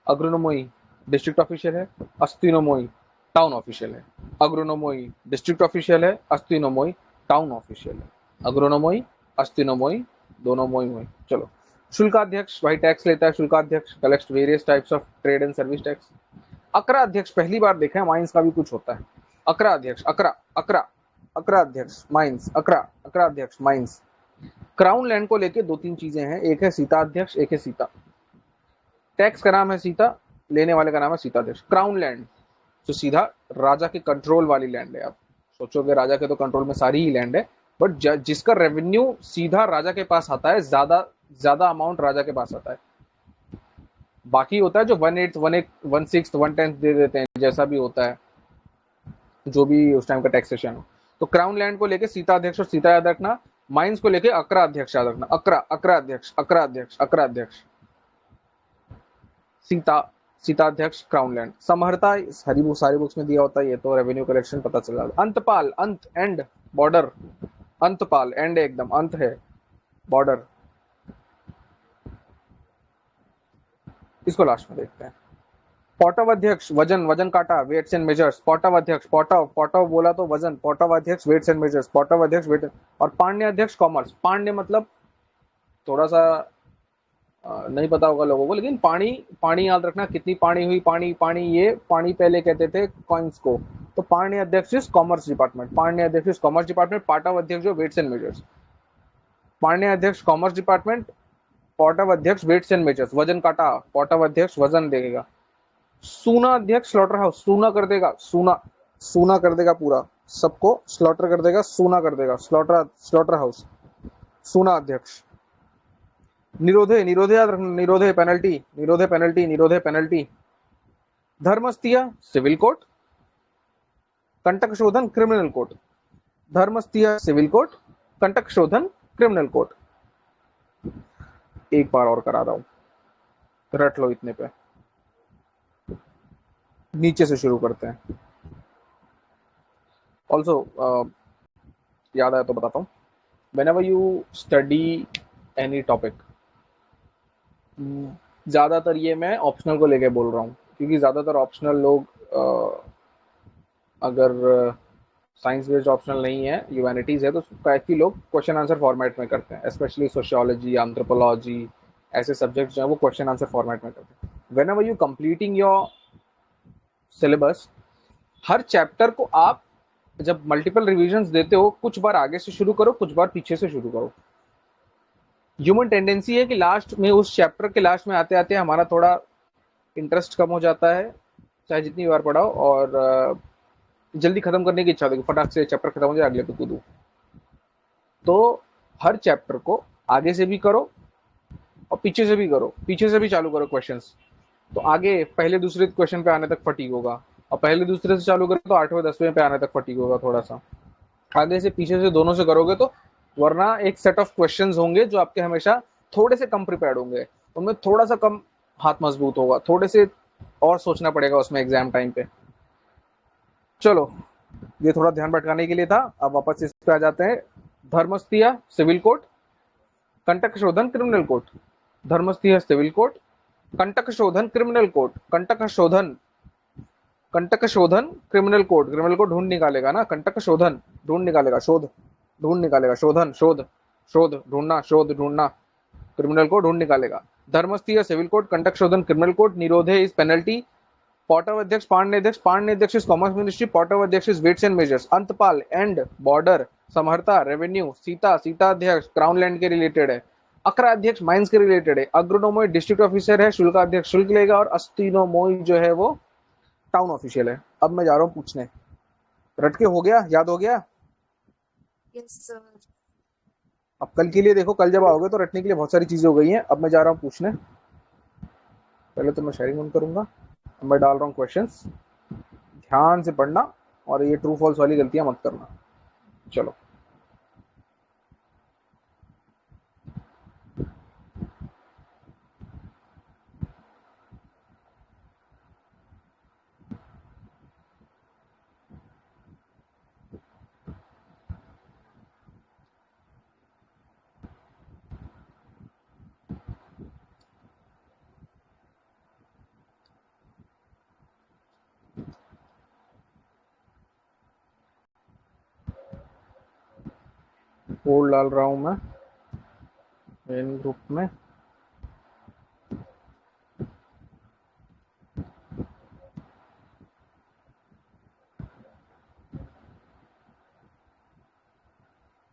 अग्रोनोमोई डिस्ट्रिक्ट ऑफिशियल है, अस्तीनोमोई टाउन ऑफिशियल है। अग्रोनोमोई डिस्ट्रिक्ट ऑफिशियल है, अस्तीनोमोई टाउन ऑफिशियल है। अग्रोनोमोई, अस्तीनोमोई, दोनों मोई मोई। चलो, शुल्काध्यक्ष भाई टैक्स लेता है, Shulkadhyaksha collect various types of trade and service tax. Akara Adhyaksha पहली बार देखा है, माइंस का भी कुछ होता है। अकरा अध्यक्ष, अकरा अकरा अकरा अध्यक्ष माइंस, अकरा अकरा अध्यक्ष माइंस। क्राउन लैंड को लेके 2-3 चीजें हैं, एक है सीता अध्यक्ष, एक है सीता। टैक्स का नाम है सीता, लेने वाले का नाम है सीता अध्यक्ष। क्राउन लैंड जो सीधा राजा के कंट्रोल वाली लैंड है। आप सोचोगे राजा के तो कंट्रोल में सारी ही लैंड है, बट जिसका रेवेन्यू सीधा राजा के पास आता है, ज्यादा ज्यादा अमाउंट राजा के पास आता है। बाकी होता है जो 1/8 1/8 1/6 1/10 दे देते हैं, जैसा भी होता है, जो भी उस टाइम का टैक्सेशन हो। तो क्राउन लैंड को लेके सीता अध्यक्ष और सीता याद रखना, माइंस को लेके अकरा अध्यक्ष याद रखना, अकरा अकरा अध्यक्ष, अकरा अध्यक्ष, अकरा अध्यक्ष। Sita Sita Adhyaksha crown land. समहर्ता हरी सारी बुक्स में दिया होता है, ये तो रेवेन्यू कलेक्शन पता चल जाता। अंतपाल, अंत एंड बॉर्डर, अंतपाल एंड एकदम अंत है, बॉर्डर। इसको लास्ट में देखते हैं। पॉटव अध्यक्ष वजन, वजन काटा, वेट्स एंड मेजर्स। पॉटव अध्यक्ष, पॉटव पॉटव बोला तो वजन, पॉटव अध्यक्ष वेट्स एंड मेजर्स, पॉटव अध्यक्ष वेट। और पांड्य अध्यक्ष कॉमर्स। पांड्य मतलब थोड़ा सा नहीं पता होगा लोगों को, लेकिन पानी, पानी याद रखना, कितनी पानी हुई, पानी पानी, ये पानी पहले कहते थे कॉइन्स को। तो पांड्य अध्यक्ष इज कॉमर्स डिपार्टमेंट, पांड्य अध्यक्ष इज कॉमर्स डिपार्टमेंट। पाटव अध्यक्ष जो वेट्स एंड मेजर्स। पांड्य अध्यक्ष कॉमर्स डिपार्टमेंट, पॉटव अध्यक्ष वेट्स एंड मेजर्स, वजन काटा, पॉटव अध्यक्ष वजन देगा। सूना अध्यक्ष स्लॉटर हाउस, सूना कर देगा, सूना सूना कर देगा, पूरा सबको स्लॉटर कर देगा, सूना कर देगा, स्लॉटर स्लॉटर हाउस। सूना अध्यक्ष। निरोधे, निरोधे याद रखना, Nirodhe penalty, Nirodhe penalty, Nirodhe penalty. Dharmasthiya civil court, Kantaka Shodhana criminal court. Dharmasthiya civil court, Kantaka Shodhana criminal court. एक बार और करा रहा हूं, रट लो इतने पे। नीचे से शुरू करते हैं। ऑल्सो याद आया तो बताता हूँ, whenever you study any topic, ज़्यादातर ये मैं ऑप्शनल को लेके बोल रहा हूँ, क्योंकि ज़्यादातर ऑप्शनल लोग अगर साइंस बेस्ड ऑप्शनल नहीं है, ह्यूमैनिटीज़ है, तो काफ़ी लोग क्वेश्चन आंसर फॉर्मेट में करते हैं, स्पेशली सोशियोलॉजी, एंथ्रोपोलॉजी, ऐसे सब्जेक्ट्स जो है वो क्वेश्चन आंसर फॉर्मेट में करते हैं। Whenever you completing your syllabus, her chapter को आप जब मल्टीपल रिविजन्स देते हो, कुछ बार आगे से शुरू करो, कुछ बार पीछे से शुरू करो। ह्यूमन टेंडेंसी है कि लास्ट में, उस चैप्टर के लास्ट में आते आते हमारा थोड़ा इंटरेस्ट कम हो जाता है, चाहे जितनी बार पढ़ाओ, और जल्दी खत्म करने की इच्छा होती है, फटाक से चैप्टर खत्म हो जाए, अगले पे कूदूं। तो हर चैप्टर को आगे से भी करो और पीछे से भी करो, पीछे से भी चालू करो क्वेश्चंस। तो आगे पहले दूसरे क्वेश्चन पे आने तक फटीग होगा, और पहले दूसरे से चालू करो तो 8वें 10वें पे आने तक फटीग होगा थोड़ा सा। आगे से पीछे से दोनों से करोगे तो, वरना एक सेट ऑफ क्वेश्चंस होंगे जो आपके हमेशा थोड़े से कम प्रिपेयर्ड होंगे, उनमें थोड़ा सा कम हाथ मजबूत होगा, थोड़े से और सोचना पड़ेगा उसमें एग्जाम टाइम पे। चलो, ये थोड़ा ध्यान भटकाने के लिए था। अब वापस इस पे आ जाते हैं। धर्मस्थीय civil code, Kantaka Shodhana criminal code. धर्मस्थीय civil code, Kantaka Shodhana criminal code. Kantaka Shodhana criminal code, criminal code ढूंढ निकालेगा ना, कंटक शोधन ढूंढ निकालेगा, शोध ढूंढ निकालेगा, शोधन शोध, शोध ढूंढना, शोध ढूंढना, क्रिमिनल कोड ढूंढ निकालेगा। धर्मस्थीय civil code, Kantaka Shodhana criminal code, Nirodhe is penalty, Pautava Adhyaksha Pande Adhyaksha, Pande Adhyaksha is commerce ministry, Pautava Adhyaksha is weights and measures, Antapala and border, Samaharta revenue, Sita Sita Adhyaksha crown land के रिलेटेड है, अकरा अध्यक्ष माइंस के रिलेटेड है, अग्रोनोमोई डिस्ट्रिक्ट ऑफिसर है, शुल्क अध्यक्ष शुल्क लेगा, और अस्तिनोमोई जो है वो टाउन ऑफिशियल है। अब मैं जा रहा हूँ पूछने। रट के हो गया, याद हो गया? Yes sir. अब कल के लिए देखो, कल जब आओगे तो रटने के लिए बहुत सारी चीजें हो गई हैं। अब मैं जा रहा हूँ पूछने। पहले तो मैं शेयरिंग ऑन करूंगा। अब मैं डाल रहा हूँ क्वेश्चंस, ध्यान से पढ़ना, और ये ट्रू फॉल्स वाली गलतियां मत करना। चलो, कोड डाल रहा हूँ मैं मेन ग्रुप में।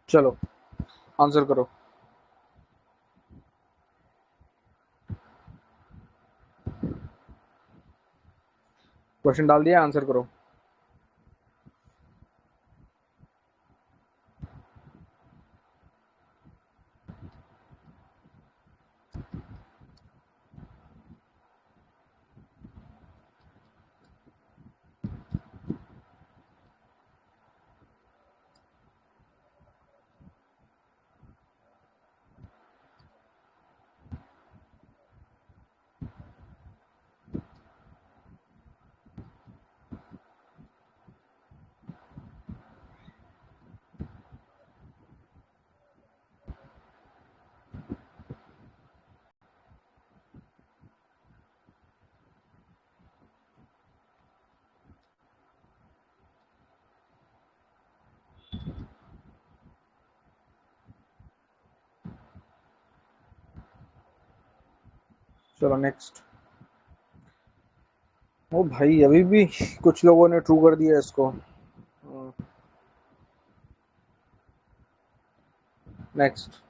चलो, आंसर करो। क्वेश्चन डाल दिया, आंसर करो। चलो नेक्स्ट। ओ भाई, अभी भी कुछ लोगों ने ट्रू कर दिया इसको। नेक्स्ट।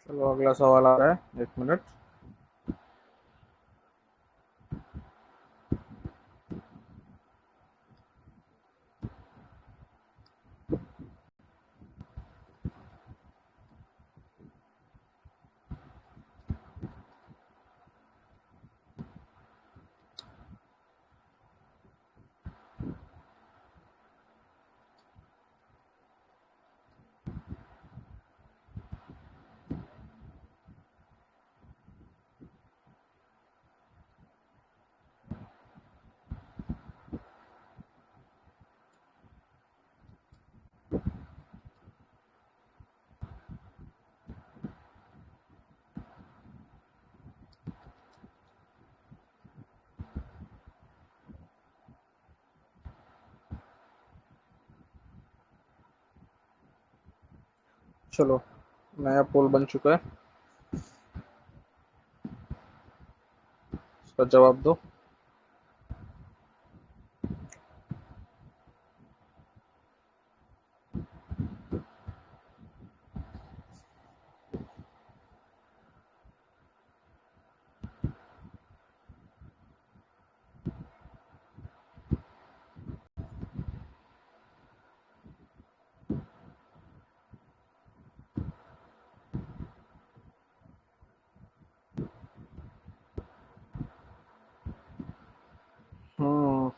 चलो, अगला सवाल आ रहा है, एक मिनट। चलो नया पोल बन चुका है, इसका जवाब दो। हम्म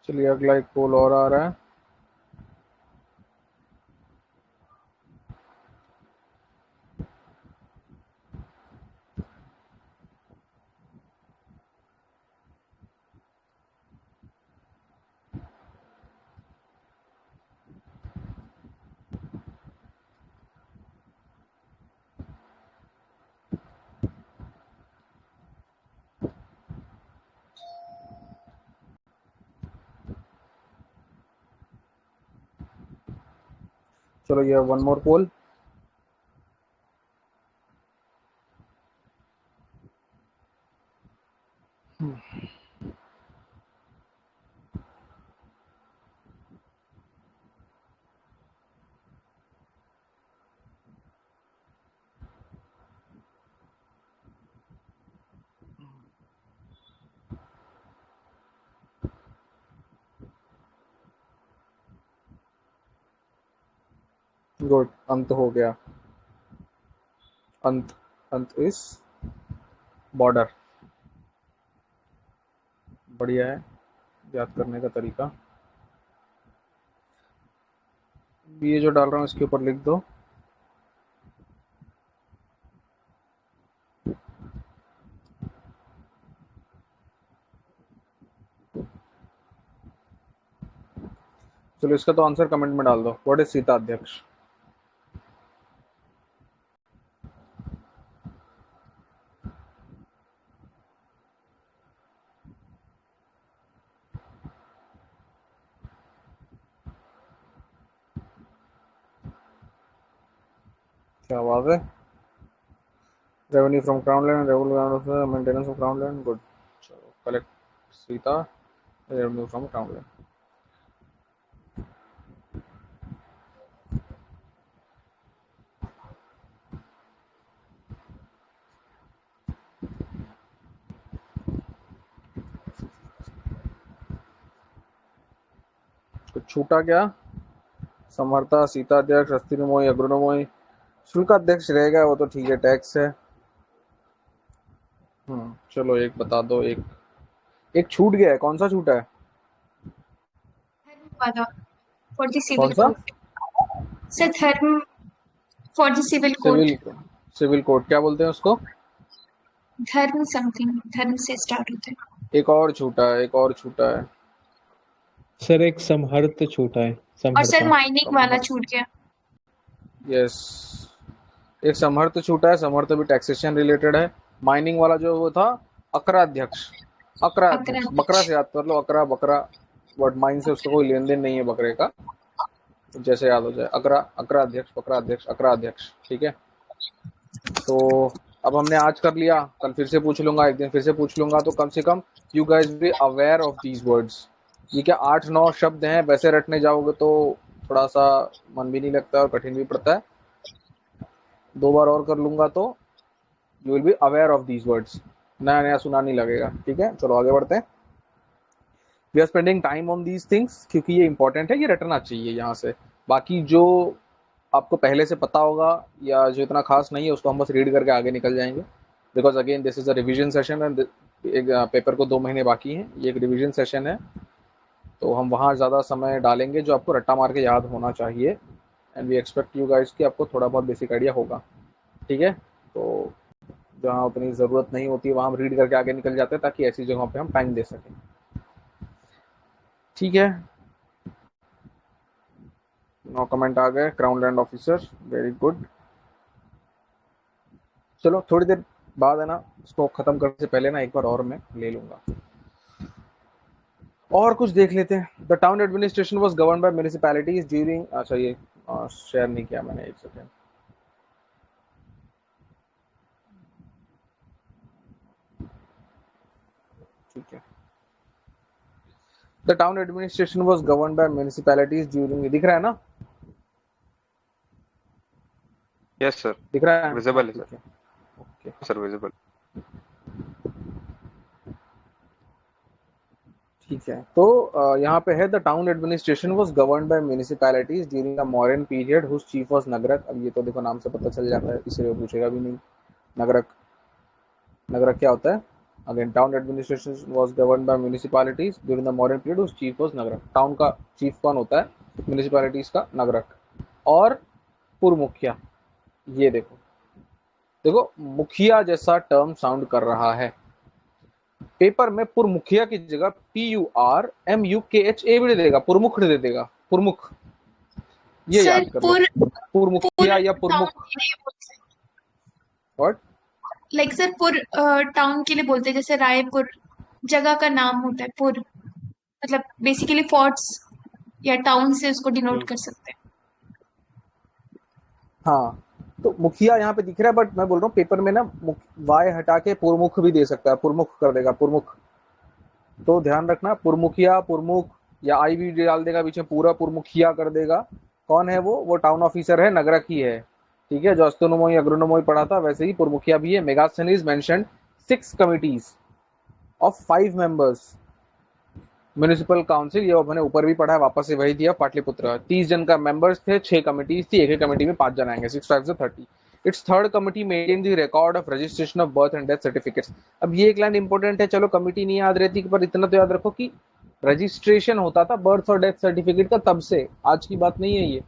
चलिए अगला एक पोल और आ रहा है। चलो ये वन मोर पोल। गुड, अंत हो गया। अंत, अंत इस बॉर्डर। बढ़िया है याद करने का तरीका। ये जो डाल रहा हूँ इसके ऊपर लिख दो। चलो इसका तो आंसर कमेंट में डाल दो। व्हाट इज सीता अध्यक्ष? क्या आवाज है? Revenue from crown land, revenue maintenance of crown land. Good. चलो collect Sita, revenue from crown land. कुछ छूटा क्या? समर्था, सीता अध्यक्ष, अस्थिनमोई, अग्रनमोई। शुल्क अध्यक्ष रहेगा, वो तो ठीक है, टैक्स है। चलो एक बता दो। एक एक छूट गया है, कौन सा छूटा है? धर्म वाला फॉर द कौन सिविल सा? Code. Sir dharma for the civil code. Civil, civil code क्या बोलते हैं उसको? धर्म समथिंग, धर्म से स्टार्ट होता है। एक और छूटा है, एक और छूटा है। सर एक समहर्त छूटा है, और सर समहर्ता। माइनिंग वाला छूट गया। यस, एक समर्थ छूटा है। समर्थ भी टैक्सेशन रिलेटेड है। माइनिंग वाला जो वो था अकरा अध्यक्ष। अकरा अध्यक्ष, बकरा अकराध्यक्ष। से याद कर लो, अकरा बकरा। बट माइन से उसका कोई लेन देन नहीं है बकरे का, जैसे याद हो जाए। अकरा, अकरा अध्यक्ष, बकरा अध्यक्ष, अकरा अध्यक्ष। ठीक है, तो अब हमने आज कर लिया, कल फिर से पूछ लूंगा, एक दिन फिर से पूछ लूंगा, तो कम से कम you guys be aware of these words. ये क्या 8-9 शब्द हैं, वैसे रटने जाओगे तो थोड़ा सा मन भी नहीं लगता और कठिन भी पड़ता है। 2 बार और कर लूंगा तो you will be aware of these words, नया नया सुना नहीं लगेगा। ठीक है, चलो आगे बढ़ते हैं। We are spending time on these things क्योंकि ये इंपॉर्टेंट है, ये रटना चाहिए यहाँ से। बाकी जो आपको पहले से पता होगा या जो इतना खास नहीं है उसको हम बस रीड करके आगे निकल जाएंगे, because again this is a revision session and एक पेपर को 2 महीने बाकी हैं, ये एक रिविजन सेशन है, तो हम वहाँ ज़्यादा समय डालेंगे जो आपको रट्टा मार के याद होना चाहिए। And we expect you guys कि आपको थोड़ा बहुत बेसिक आइडिया होगा। ठीक है, तो जहाँ उतनी ज़रूरत नहीं होती है वहाँ हम रीड करके आगे निकल जाते हैं, ताकि ऐसी जगहों पे हम टाइम दे सकें। ठीक है, 9 कमेंट आ गए। Crown land officer, very good. चलो थोड़ी देर बाद है ना, इसको खत्म करने से पहले ना एक बार और मैं ले लूंगा और कुछ देख लेते हैं। The town administration was govern by municipalities during, अच्छा ये शेयर नहीं किया मैंने, एक सेकेंड। ठीक है, the town administration was govern by municipalities during, दिख रहा है ना? यस सर, दिख रहा है? विजिबल है ठीक सर। है, ओके सर विजिबल। ठीक है। तो यहाँ पे है the town administration was governed by municipalities during the modern period whose chief was nagaraka. अब ये तो देखो नाम से पता चल जाता है, इसलिए पूछेगा भी नहीं। नगरक, नगरक क्या होता है? Again, town administration was governed by municipalities during the modern period whose chief was nagaraka. Town का चीफ कौन होता है? म्युनिसिपैलिटीज का नगरक। और पूर्व मुखिया, ये देखो देखो मुखिया जैसा टर्म साउंड कर रहा है। पेपर में पूर्व मुखिया की जगह PURMUKHA भी देगा, पुरमुख दे देगा, पुरमुख, ये सर याद कर लो। पूर्व मुखिया या पुरमुख। व्हाट? लाइक सर पुर टाउन के लिए बोलते हैं, जैसे रायपुर जगह का नाम होता है पुर, मतलब बेसिकली फोर्ट्स या टाउन से उसको डिनोट कर सकते हैं। हाँ, तो मुखिया यहाँ पे दिख रहा है, बट मैं बोल रहा हूँ पेपर में ना वाय हटा के पुरमुख भी दे सकता है, पुरमुख कर देगा, पुरमुख। तो ध्यान रखना, पुरमुखिया, पुरमुख, या आई भी डाल देगा पीछे, पूरा पुरमुखिया कर देगा। कौन है वो टाउन ऑफिसर है, नगरक ही है। ठीक है, जो अस्तोनमोई अग्रोनोमोई पढ़ा था वैसे ही पुरमुखिया भी है। Megasthenes mentioned 6 committees of 5 members municipal council, ये मैंने ऊपर भी पढ़ा है, वापस से वही दिया, पाटलिपुत्र। 30 जन का मेंबर्स थे, 6 कमिटीज थी, एक कमिटी में 5 जन आएंगे, 6 5 से 30। It's third committee maintain the record of registration of birth and death certificates. अब ये एक लाइन इंपॉर्टेंट है, चलो कमिटी नहीं याद रहती, पर इतना तो याद रखो कि रजिस्ट्रेशन होता था बर्थ और डेथ सर्टिफिकेट का तब से, आज की बात नहीं है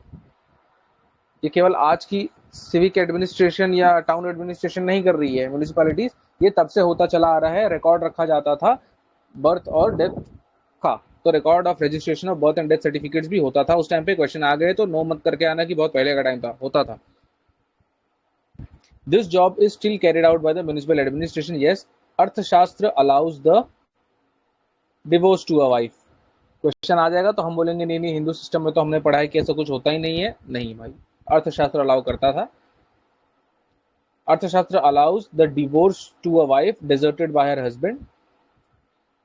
ये केवल आज की सिविक एडमिनिस्ट्रेशन या टाउन एडमिनिस्ट्रेशन नहीं कर रही है, म्युनिसिपैलिटीज, ये तब से होता चला आ रहा है। रिकॉर्ड रखा जाता था बर्थ और डेथ का, तो record of registration of birth and death certificates भी होता था उस टाइम पे। क्वेश्चन आ गए तो नो मत करके आना कि बहुत पहले का टाइम था, होता था। This job is still carried out by the municipal administration. Yes, Arthashastra allows the divorce to a wife. Question आ जाएगा तो हम बोलेंगे नहीं नहीं, हिंदू सिस्टम में तो हमने पढ़ा है कि ऐसा कुछ होता ही नहीं है। नहीं भाई, अर्थशास्त्र अलाउ करता था। Arthashastra allows the divorce to a wife deserted by her husband.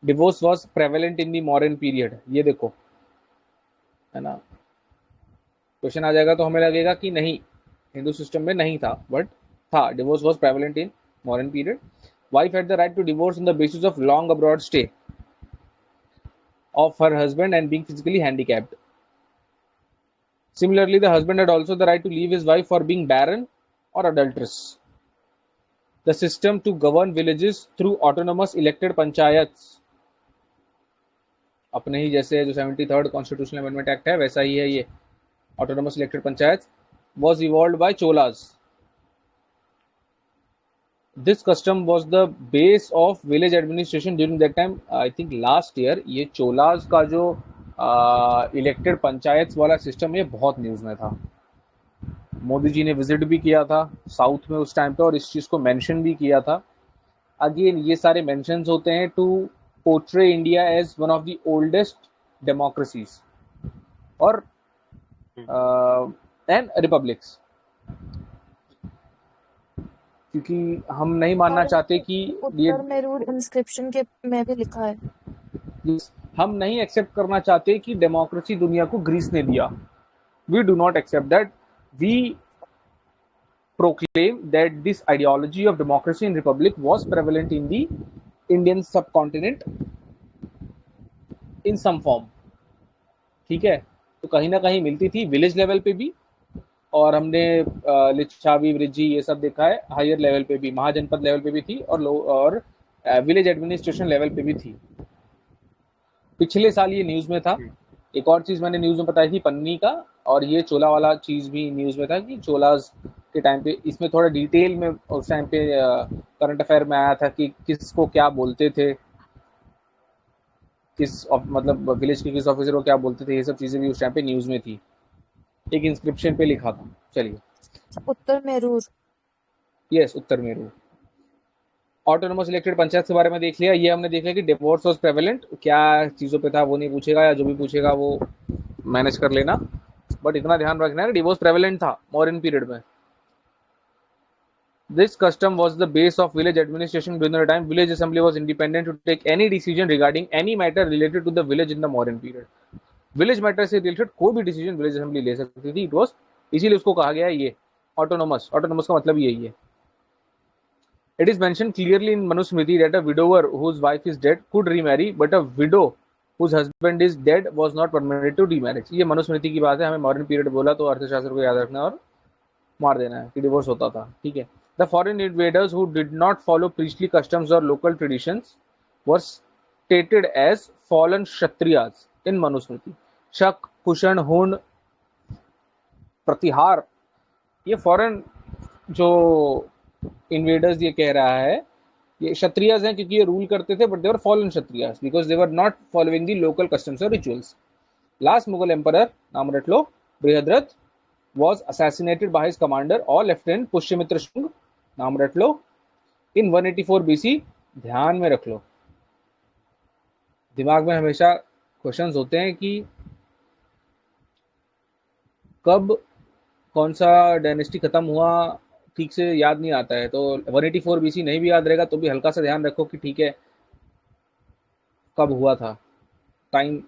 Divorce was prevalent in the modern period, ये देखो है ना। क्वेश्चन आ जाएगा तो हमें लगेगा कि नहीं, हिंदू सिस्टम में नहीं था, बट था। Divorce was prevalent in modern period. Wife had the right to divorce on the basis of long abroad stay of her husband and being physically handicapped. Similarly, the husband had also the right to leave his wife for being barren or adulterous. The system to govern villages through autonomous elected panchayats, अपने ही जैसे जो 73rd constitutional amendment act है वैसा ही है ये, autonomous elected panchayats, was evolved by Cholas. This custom was the base of village administration during that time. I think last year ये चोलाज का जो इलेक्टेड पंचायत वाला सिस्टम ये बहुत न्यूज़ में था। मोदी जी ने विजिट भी किया था साउथ में उस टाइम पे और इस चीज़ को मेंशन भी किया था। अगेन ये सारे मेंशंस होते हैं to portray India as one of the oldest democracies और एंड रिपब्लिक्स, क्योंकि हम नहीं मानना चाहते कि ये उत्तर मेरूर इंस्क्रिप्शन के में भी लिखा है, हम नहीं एक्सेप्ट करना चाहते कि डेमोक्रेसी दुनिया को ग्रीस ने दिया। We do not accept that. We proclaim that this ideology of democracy and republic was prevalent in the Indian subcontinent in some form। ठीक है, तो कहीं ना कहीं मिलती थी विलेज लेवल पे भी, और हमने लिच्छावी वृज्जी ये सब देखा है हायर लेवल पे भी, महाजनपद लेवल पे भी थी और विलेज एडमिनिस्ट्रेशन लेवल पे भी थी। पिछले साल ये न्यूज में था एक और चीज मैंने न्यूज में बताई थी पन्नी का, और ये चोला वाला चीज भी न्यूज में था कि चोलास के टाइम पे इसमें थोड़ा डिटेल में उस टाइम पे करंट अफेयर में आया था कि किसको क्या बोलते थे, मतलब विलेज के किस ऑफिसर को क्या बोलते थे, ये सब चीजें भी उस टाइम पे न्यूज में थी, एक इंस्क्रिप्शन पे लिखा था। चलिए, उत्तर मेरूर। यस, उत्तर मेरू। ऑटोनोमस इलेक्टेड पंचायत के बारे में देख लिया। ये हमने देख लिया कि डिवोर्स वाज प्रेवलेंट, क्या चीज़ों पे था वो नहीं पूछेगा, या जो भी पूछेगा वो मैनेज कर लेना, बट इतना ध्यान रखना है डिवोर्स प्रेवलेंट था मॉडर्न पीरियड में। This custom was the base of village administration during the time village assembly was independent to take any decision regarding any matter related to the village in the modern period. Village matter से related कोई भी decision village assembly ले सकती थी। It was, इसीलिए उसको कहा गया है ये ऑटोनोमस। ऑटोनोमस का मतलब यही है। It is mentioned clearly in Manusmriti that a widower whose wife is dead could remarry, but a widow whose husband is dead was not permitted to remarriage. ये मनुस्मृति की बात है, हमें मॉडर्न पीरियड बोला तो अर्थशास्त्र को याद रखना और मार देना है कि डिवोर्स होता था, ठीक है। The foreign invaders who did not follow priestly customs or local traditions were stated as fallen Kshatriyas in Manusmriti. शक, कुषण, हुण, प्रतिहार, ये फॉरेन जो इन्वेडर्स ये कह रहा है ये क्षत्रियस हैं, क्योंकि ये रूल करते थे, but they were fallen Kshatriyas because they were not following the local customs और रिचुअल्स। लास्ट मुगल एम्परर, नाम रट लो, Brihadratha, was assassinated by his commander or lieutenant Pushyamitra Shunga, नाम रट लो, in 184 BC। ध्यान में रख लो, दिमाग में हमेशा क्वेश्चंस होते हैं कि कब कौन सा डायनेस्टी खत्म हुआ, ठीक से याद नहीं आता है, तो 184 BC नहीं भी याद रहेगा तो भी हल्का सा ध्यान रखो कि ठीक है कब हुआ था, टाइम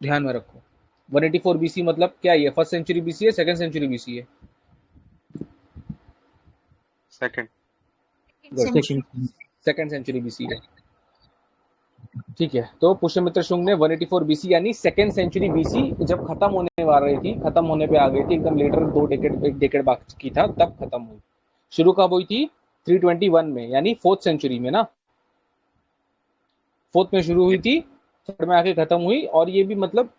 ध्यान में रखो। 184 BC मतलब क्या, ये फर्स्ट सेंचुरी बीसी है, सेकंड सेंचुरी बीसी है? सेकंड। सेकंड सेंचुरी बीसी है, ठीक है। तो पुष्यमित्र शुंग ने 184 BC यानी सेकंड सेंचुरी बीसी जब खत्म होने वाली थी, खत्म होने पे आ गई थी एकदम, लेटर एक डेकेड बाकी था तब खत्म हुई। शुरू कब हुई थी? 321 में, यानी फोर्थ सेंचुरी में ना, फोर्थ में शुरू हुई थी, थर्ड में आके खत्म हुई, और ये भी मतलब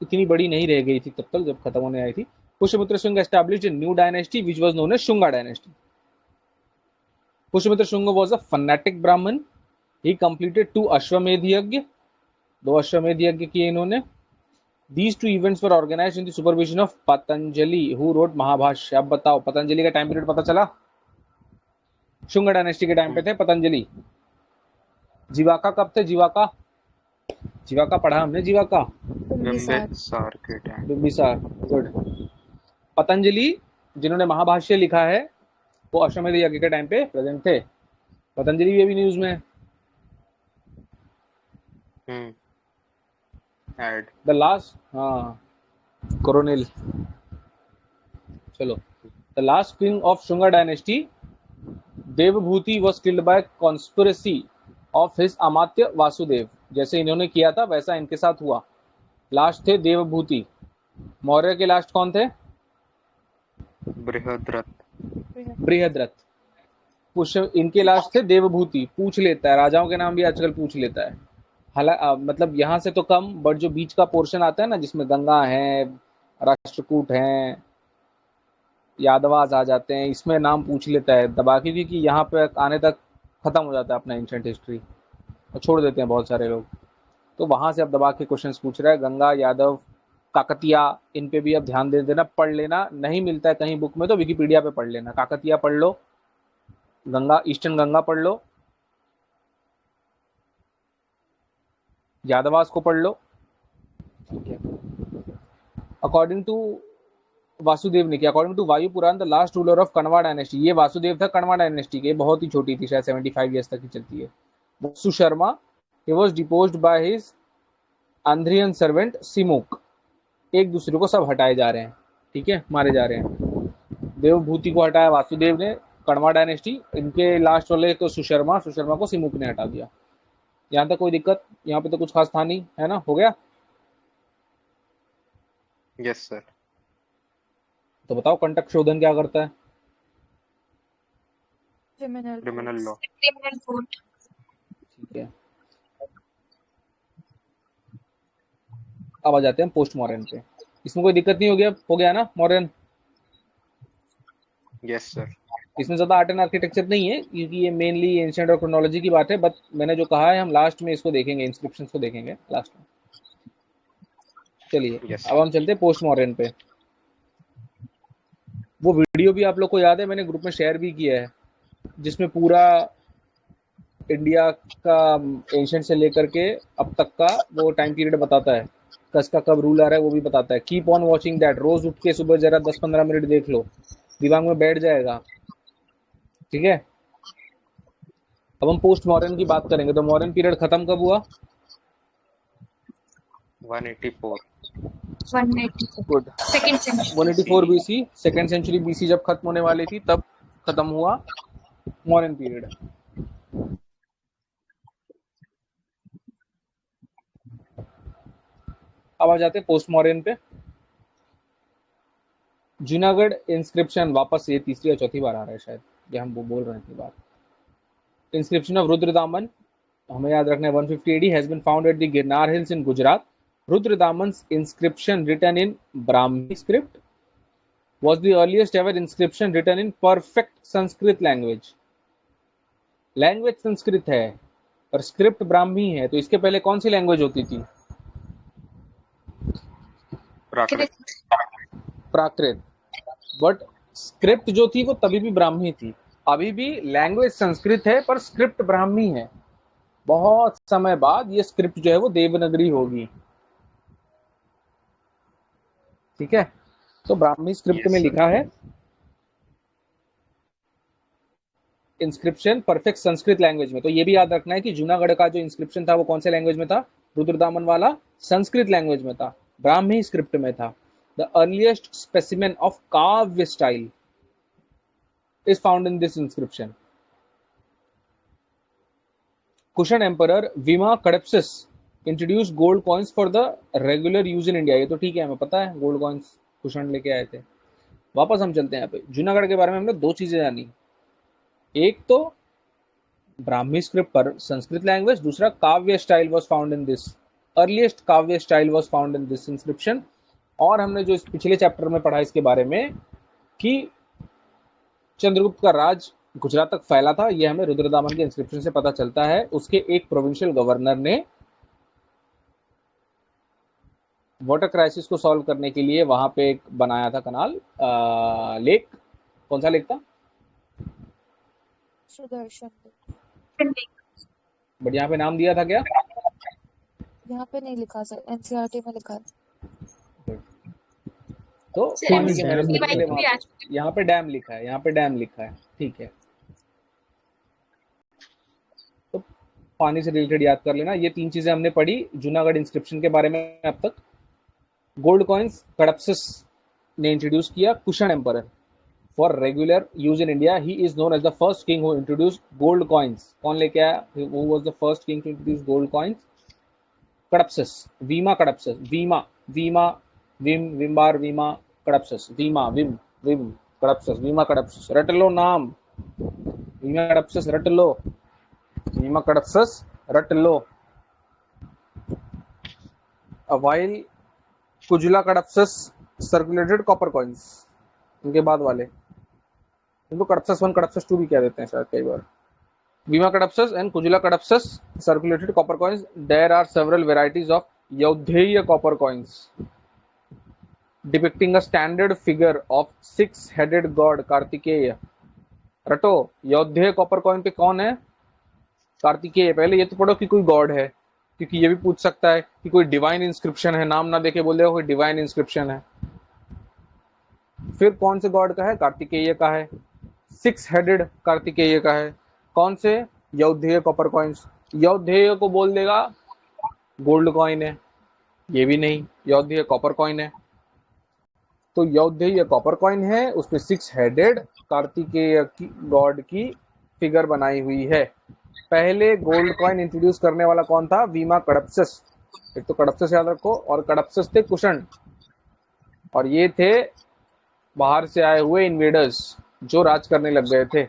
इतनी बड़ी नहीं रह गई थी तब तक जब खत्म होने आई थी। Pushyamitra Shunga established a new dynasty which was known as Shunga dynasty. Pushyamitra Shunga was a fanatic Brahmin. He completed 2 अश्वमेध यज्ञ, 2 अश्वमेध यज्ञ किए इन्होंने। These 2 events were organized in the supervision of Patanjali who wrote Mahabhashya. अब बताओ पतंजलि का टाइम पीरियड पता चला? शुंग डायनेस्टी के टाइम पे थे पतंजलि। जीवाका कब थे? जीवाका पढ़ा हमने, जीवाका बिंबिसार के टाइम। बिंबिसार, गुड। पतंजलि जिन्होंने महाभाष्य लिखा है वो अश्वमेध यज्ञ के टाइम पे प्रेजेंट थे। पतंजलि भी अभी न्यूज में है। ऐड द लास्ट, हाँ, कोरोनिल। चलो, the last king of Shunga dynasty Devabhuti was killed by conspiracy of his Amatya Vasudeva. जैसे इन्होंने किया था वैसा इनके साथ हुआ। लास्ट थे देवभूति। मौर्य के लास्ट कौन थे? बृहद्रथ। पुष्य, इनके लास्ट थे देवभूति। पूछ लेता है, राजाओं के नाम भी आजकल पूछ लेता है। मतलब यहाँ से तो कम, बट जो बीच का पोर्शन आता है ना जिसमें गंगा है, राष्ट्रकूट हैं, यादवाज आ जाते हैं, इसमें नाम पूछ लेता है दबा के, क्योंकि यहाँ पे आने तक खत्म हो जाता है अपना एंशिएंट हिस्ट्री और छोड़ देते हैं बहुत सारे लोग। तो वहां से अब दबा के क्वेश्चंस पूछ रहा है। गंगा, यादव, काकतिया, इन पे भी अब ध्यान दे देना, पढ़ लेना। नहीं मिलता है कहीं बुक में तो विकिपीडिया पे पढ़ लेना। काकतिया पढ़ लो, गंगा, ईस्टर्न गंगा पढ़ लो, यादवास को पढ़ लो, ठीक है। अकॉर्डिंग टू वासुदेव ने किया, according to Vayu Purana, the last ruler of Kanva dynasty, ये वासुदेव था कण्वा डायनेस्टी के, बहुत ही छोटी थी, शायद 75 ईयर्स तक ही चलती है। Vasu Sharma, he was deposed by his Andhrian servant Simuk. एक दूसरे को सब हटाए जा रहे हैं, ठीक है, मारे जा रहे हैं। देवभूति को हटाया वासुदेव ने, कण्वा डायनेस्टी, इनके लास्ट वाले को सुशर्मा को सिमुक ने हटा दिया। यहाँ तक कोई दिक्कत? यहाँ पे तो कुछ खास था नहीं, है ना? हो गया? Yes sir. तो बताओ कंटक शोधन क्या करता है? Criminal law. Criminal code. ठीक है, अब आ जाते हैं पोस्ट मॉडर्न पे। इसमें कोई दिक्कत नहीं हो गया, हो गया ना मॉडर्न? Yes sir. इसमें ज़्यादा आर्ट एंड आर्किटेक्चर नहीं है क्योंकि ये मेनली एंशिएंट और क्रोनोलॉजी की बात है, बट मैंने जो कहा है हम लास्ट में इसको देखेंगे, इंस्क्रिप्शंस को देखेंगे लास्ट में। चलिए यस अब हम चलते हैं पोस्ट मॉडर्न पे। वो वीडियो भी आप लोग को याद है, मैंने ग्रुप में शेयर भी किया है, जिसमें पूरा इंडिया का एंशिएंट से लेकर के अब तक का वो टाइम पीरियड बताता है, कसका कब रूल आ रहा है वो भी बताता है। कीप ऑन वॉचिंग दैट, रोज उठ के सुबह जरा 10-15 मिनट देख लो, दिमाग में बैठ जाएगा, ठीक है। अब हम पोस्ट मॉडर्न की बात करेंगे। तो मॉडर्न पीरियड खत्म कब हुआ? 184 184 good. Second century 184 BC, second century BC जब खत्म होने वाली थी तब खत्म हुआ मॉडर्न पीरियड। अब आ जाते हैं पोस्ट मॉडर्न पे। जूनागढ़ इंस्क्रिप्शन, वापस ये तीसरी या चौथी बार आ रहा है शायद, ये हम वो बोल रहे हैं इतनी बार। इंस्क्रिप्शन ऑफ रुद्रदामन, हमें याद रखना है 150 AD has been found at the Girnar hills in Gujarat. Rudradaman's inscription written in Brahmi script was the earliest ever inscription written in perfect Sanskrit language. Language Sanskrit है और स्क्रिप्ट ब्राह्मी है, तो इसके पहले कौन सी लैंग्वेज होती थी? प्राकृत। प्राकृत। बट स्क्रिप्ट जो थी वो तभी भी ब्राह्मी थी। अभी भी लैंग्वेज संस्कृत है पर स्क्रिप्ट ब्राह्मी है। बहुत समय बाद ये स्क्रिप्ट जो है वो देवनागरी होगी, ठीक है। तो ब्राह्मी स्क्रिप्ट में लिखा है इंस्क्रिप्शन परफेक्ट संस्कृत लैंग्वेज में। तो ये भी याद रखना है कि जूनागढ़ का जो इंस्क्रिप्शन था वो कौन से लैंग्वेज में था? रुद्रदामन वाला संस्कृत लैंग्वेज में था, ब्राह्मी स्क्रिप्ट में था। The earliest specimen of kavya style is found in this inscription. Kushan emperor Vima Kadphises introduce gold coins for the regular use in India. ये तो ठीक है, हमें पता है गोल्ड कॉइन्स कुशन लेके आए थे। वापस हम चलते हैं यहाँ पे। जूनागढ़ के बारे में हमने दो चीजें जानी, एक तो ब्राह्मी स्क्रिप्ट पर संस्कृत लैंग्वेज, दूसरा kavya style was found in this, earliest kavya style was found in this inscription. और हमने जो इस पिछले चैप्टर में पढ़ा इसके बारे में कि चंद्रगुप्त का राज गुजरात तक फैला था, यह हमें रुद्रदामन के इंस्क्रिप्शन से पता चलता है। उसके एक प्रोविंशियल गवर्नर ने वाटर क्राइसिस को सॉल्व करने के लिए वहां पे एक बनाया था कनाल, लेक। कौन सा लेक था? सुदर्शन। बट यहाँ पे नाम दिया था क्या? यहाँ पे नहीं लिखा सर, एनसीईआरटी में लिखा है। तो सर, पानी के NCERT मैनेजमेंट के लिए भी आ यहाँ पे डैम लिखा है, यहाँ पे डैम लिखा है, ठीक है। तो पानी से रिलेटेड याद कर लेना। ये तीन चीजें हमने पढ़ी जूनागढ़ इंस्क्रिप्शन के बारे में अब तक। गोल्ड कॉइन्स कडप्सिस ने इंट्रोड्यूस किया। Kushan emperor for regular use in India, he is known as the first king who introduce gold coins. कौन लेके आया? Who was the first king to introduce gold coins? Kadphises, Vima Kadphises. वीमा, वीमा, विम, विम्बार, वीमा कडप्सिस, वीमा, विम, विम कडप्सिस, वीमा कडप्सिस। रट लो नाम, वीमा कडप्सिस रट लो, वीमा कडप्सिस रट लो। while Kujula Kadphises circulated copper coins, इनके बाद वाले इनको कडप्सिस 1 कडप्सिस 2 भी कह देते हैं शायद कई बार। Vima Kadphises and Kujula Kadphises circulated copper coins. There are several varieties of Yaudheya copper coins depicting a standard figure of 6-headed god Kartikeya. रटो, यौधेय कॉपर कॉइन पे कौन है? कार्तिकेय। पहले ये तो पढ़ो कि कोई गॉड है, क्योंकि ये भी पूछ सकता है कि कोई डिवाइन इंस्क्रिप्शन है, नाम ना देके बोल देगा कोई डिवाइन इंस्क्रिप्शन है। फिर कौन से गॉड का है? कार्तिकेय का है। 6 हेडेड कार्तिकेय का है। कौन से? Yaudheya copper coins. यौधेय को बोल देगा गोल्ड कॉइन है, ये भी नहीं, यौधेय कॉपर कॉइन है। तो यौधेय कॉपर कॉइन है, उसमें 6 हेडेड कार्तिकेय की गॉड की फिगर बनाई हुई है। पहले गोल्ड कॉइन इंट्रोड्यूस करने वाला कौन था? वीमा कडप्सिस। एक तो कडप्सिस याद रखो, और कडप्सिस थे कुशन, और ये थे बाहर से आए हुए इन्वेडर्स जो राज करने लग गए थे,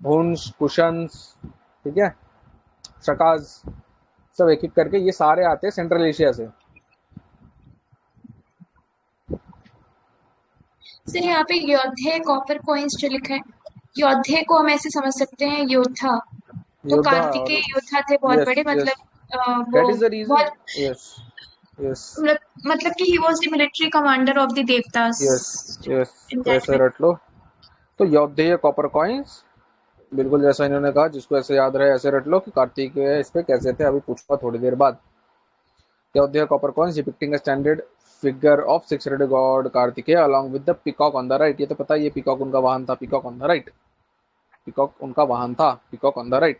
भुंश, कुशंस, ठीक है, शकाज, सब एक एक करके ये सारे आते हैं सेंट्रल एशिया से। सर यहाँ पे योद्धे कॉपर कॉइन्स जो लिखा है, योद्धे को हम ऐसे समझ सकते हैं योद्धा, तो योद्धा और कार्तिकेय योद्धा थे बहुत यस बड़े, यस वो दैट इज द रीजन बहुत यस यस मतलब कि he was the military commander of the देवतास yes yes in तो दैट ऐसे वे। रट लो। तो योद्धेय कॉपर कॉइन्स बिल्कुल जैसा इन्होंने कहा, जिसको ऐसे याद रहे ऐसे रट लो कि कार्तिकेय इस पे कैसे थे, अभी पूछूंगा थोड़ी देर बाद। Yaudheya copper coins depicting a standard figure of six headed god Kartikeya along with the peacock on the right. ये तो पता है, ये पीकॉक उनका वाहन था, peacock on the right, peacock उनका वाहन था, peacock on the right.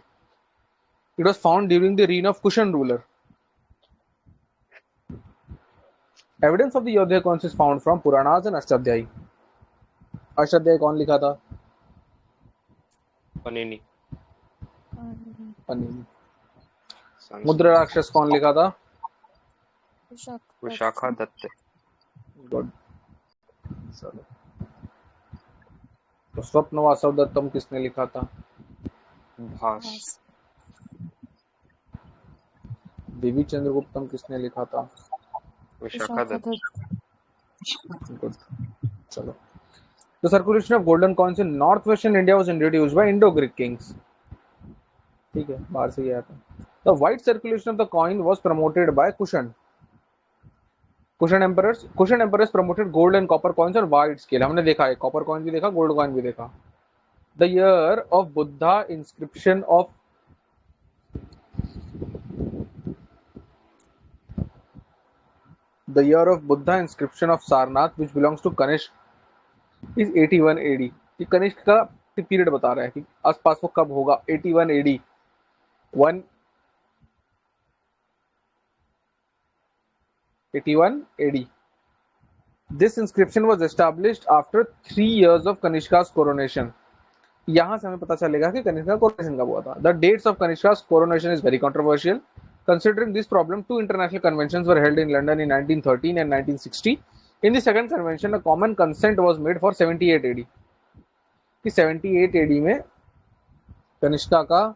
It was found during the reign of Kushan ruler. Evidence of the Yaudheya coins is found from Puranas and Ashtadhyayi. Ashtadhyayi कौन लिखा था? पनिनी पन्नी। संस्कृत मुद्रा राक्षस कौन लिखा था? विशाखा दत्त। गुड। चलो, तो स्वप्न वासव दत्तम किसने लिखा था? भास। देवी चंद्रगुप्तम किसने लिखा था? विशाखा दत्त। गुड। चलो, the circulation of golden coins in north western India was introduced by Indo Greek Kings. ठीक है, बाहर से आया था। The wide circulation of the coin was promoted by cushion. Cushion emperors promoted gold and copper coins on wide scale. हमने देखा है, copper coin भी देखा, गोल्ड कॉइन भी देखा। The year of Buddha inscription of The year of Buddha inscription of Sarnath, which belongs to Kanishk, is 81 AD। ये कनिष्क का period बता रहा है कि आसपास वो कब होगा। 81 AD 181 AD। This inscription was established after 3 years of Kanishka's coronation। यहाँ से हमें पता चलेगा कि कनिष्का कोरोनेशन कब हुआ था। The dates of Kanishka's coronation is very controversial। Considering this problem, 2 international conventions were held in London in 1913 and 1960। In the second convention, a common consent was made for 78 AD। कि 78 AD में कनिष्का का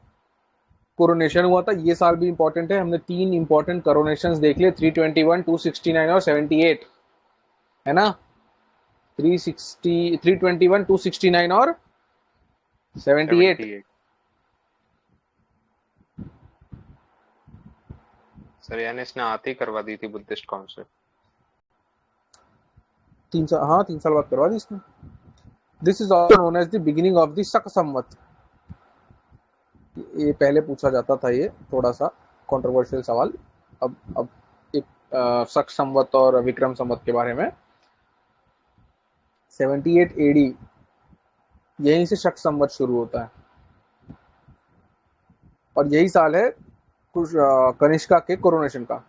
coronation हुआ था। ये साल भी important है, हमने 3 इंपॉर्टेंट कोरोनेशंस देख लिए, 321, 269 और 78, है ना। 360, 321, 269 और 78। सर यानी इसने आते ही करवा दी थी बुद्धिस्ट काउंसिल। 3 साल, हाँ 3 साल बाद करवा दी इसने। This is also known as the beginning of the Shaka Samvat. ये पहले पूछा जाता था, ये थोड़ा सा कंट्रोवर्शियल सवाल। अब एक शक संवत और विक्रम संवत के बारे में। 78 AD यहीं से शक संवत शुरू होता है और यही साल है कनिष्का के कोरोनेशन का।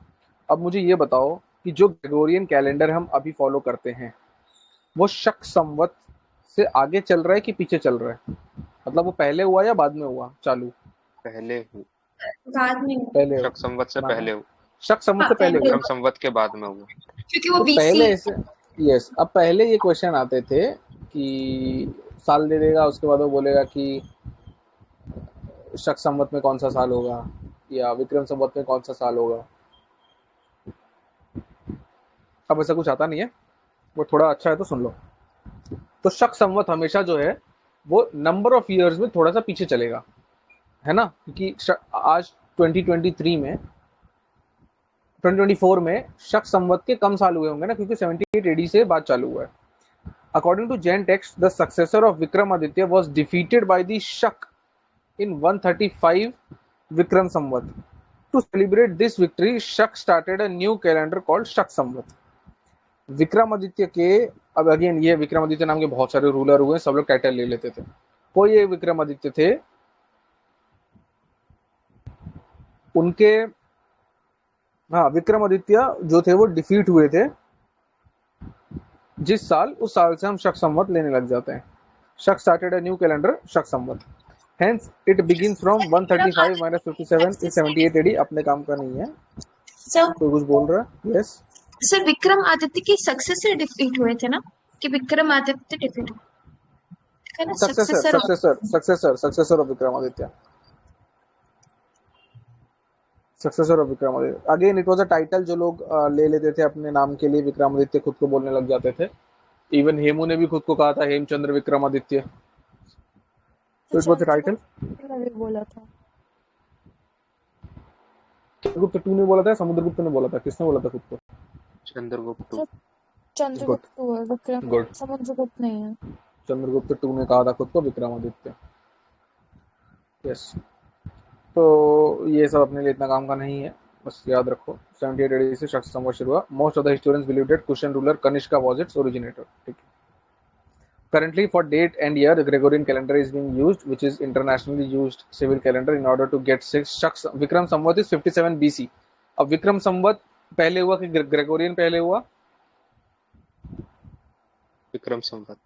अब मुझे ये बताओ कि जो ग्रेगोरियन कैलेंडर हम अभी फॉलो करते हैं वो शक संवत से आगे चल रहा है कि पीछे चल रहा है? मतलब वो पहले हुआ या बाद में हुआ चालू? पहले बाद में, पहले शक संवत से पहले हुआ। शक संवत से पहले विक्रम संवत के बाद में हुआ, क्योंकि वो तो बीसी। पहले से यस। अब पहले ये क्वेश्चन आते थे कि साल दे देगा, उसके बाद वो बोलेगा कि शक संवत में कौन सा साल होगा या विक्रम संवत में कौन सा साल होगा। अब ऐसा कुछ आता नहीं है, वो थोड़ा अच्छा है तो सुन लो। तो शक संवत हमेशा जो है वो नंबर ऑफ ईयर्स में थोड़ा सा पीछे चलेगा, है ना। क्योंकि आज 2023 में 2024 में शक संवत के कम साल हुए होंगे ना, क्योंकि 78 AD से बाद चालू हुआ है। According to Jain text, the successor of Vikramaditya was defeated by the Shak in 135 Vikram Samvat। To celebrate this victory, Shak started a new calendar called Shak Samvat। Vikramaditya के, अब अगेन ये विक्रमादित्य नाम के बहुत सारे रूलर हुए, सब लोग टाइटल ले लेते थे। कोई ये विक्रमादित्य थे, उनके हाँ विक्रमादित्य जो थे वो डिफीट हुए थे जिस साल, उस साल से हम शक संवत लेने लग जाते हैं। शक started a new calendar Shaka Samvat, hence it begins from 135 minus 57 in 78 AD। अपने काम का नहीं है, सर कोई कुछ बोल रहा है? यस सर विक्रम आदित्य की सक्सेसर डिफीट हुए थे ना, कि विक्रम आदित्य डिफीट है ना, successor of Vikramaditya, successor of Vikramaditya. Again it was a title जो लोग ले लेते थे अपने नाम के लिए, विक्रमादित्य खुद को बोलने लग जाते थे। इवन हेमू ने भी खुद को कहा था हेमचंद्र विक्रमादित्य, तो इट वाज द टाइटल। मैंने बोला था चंद्रगुप्त टू ने बोला था, समुद्रगुप्त ने बोला था, किसने बोला था खुद को? चंद्रगुप्त तो चंद्रगुप्त हुआ, विक्रम गुड, समुद्रगुप्त नहीं है। चंद्रगुप्त टू ने कहा था खुद को विक्रमादित्य। यस, तो ये सब अपने लिए इतना काम का नहीं है, बस याद रखो 78 AD से शक संवत शुरू हुआ। Most of the historians believe that cushion ruler Kanishka was it's originator. ठीक है। Currently, for date and year, the Gregorian calendar is being used, which is internationally used civil calendar in order to get shaks. Vikram Samvat is 57 BC. अब विक्रम संवत पहले हुआ कि Gregorian पहले हुआ? विक्रम संवत।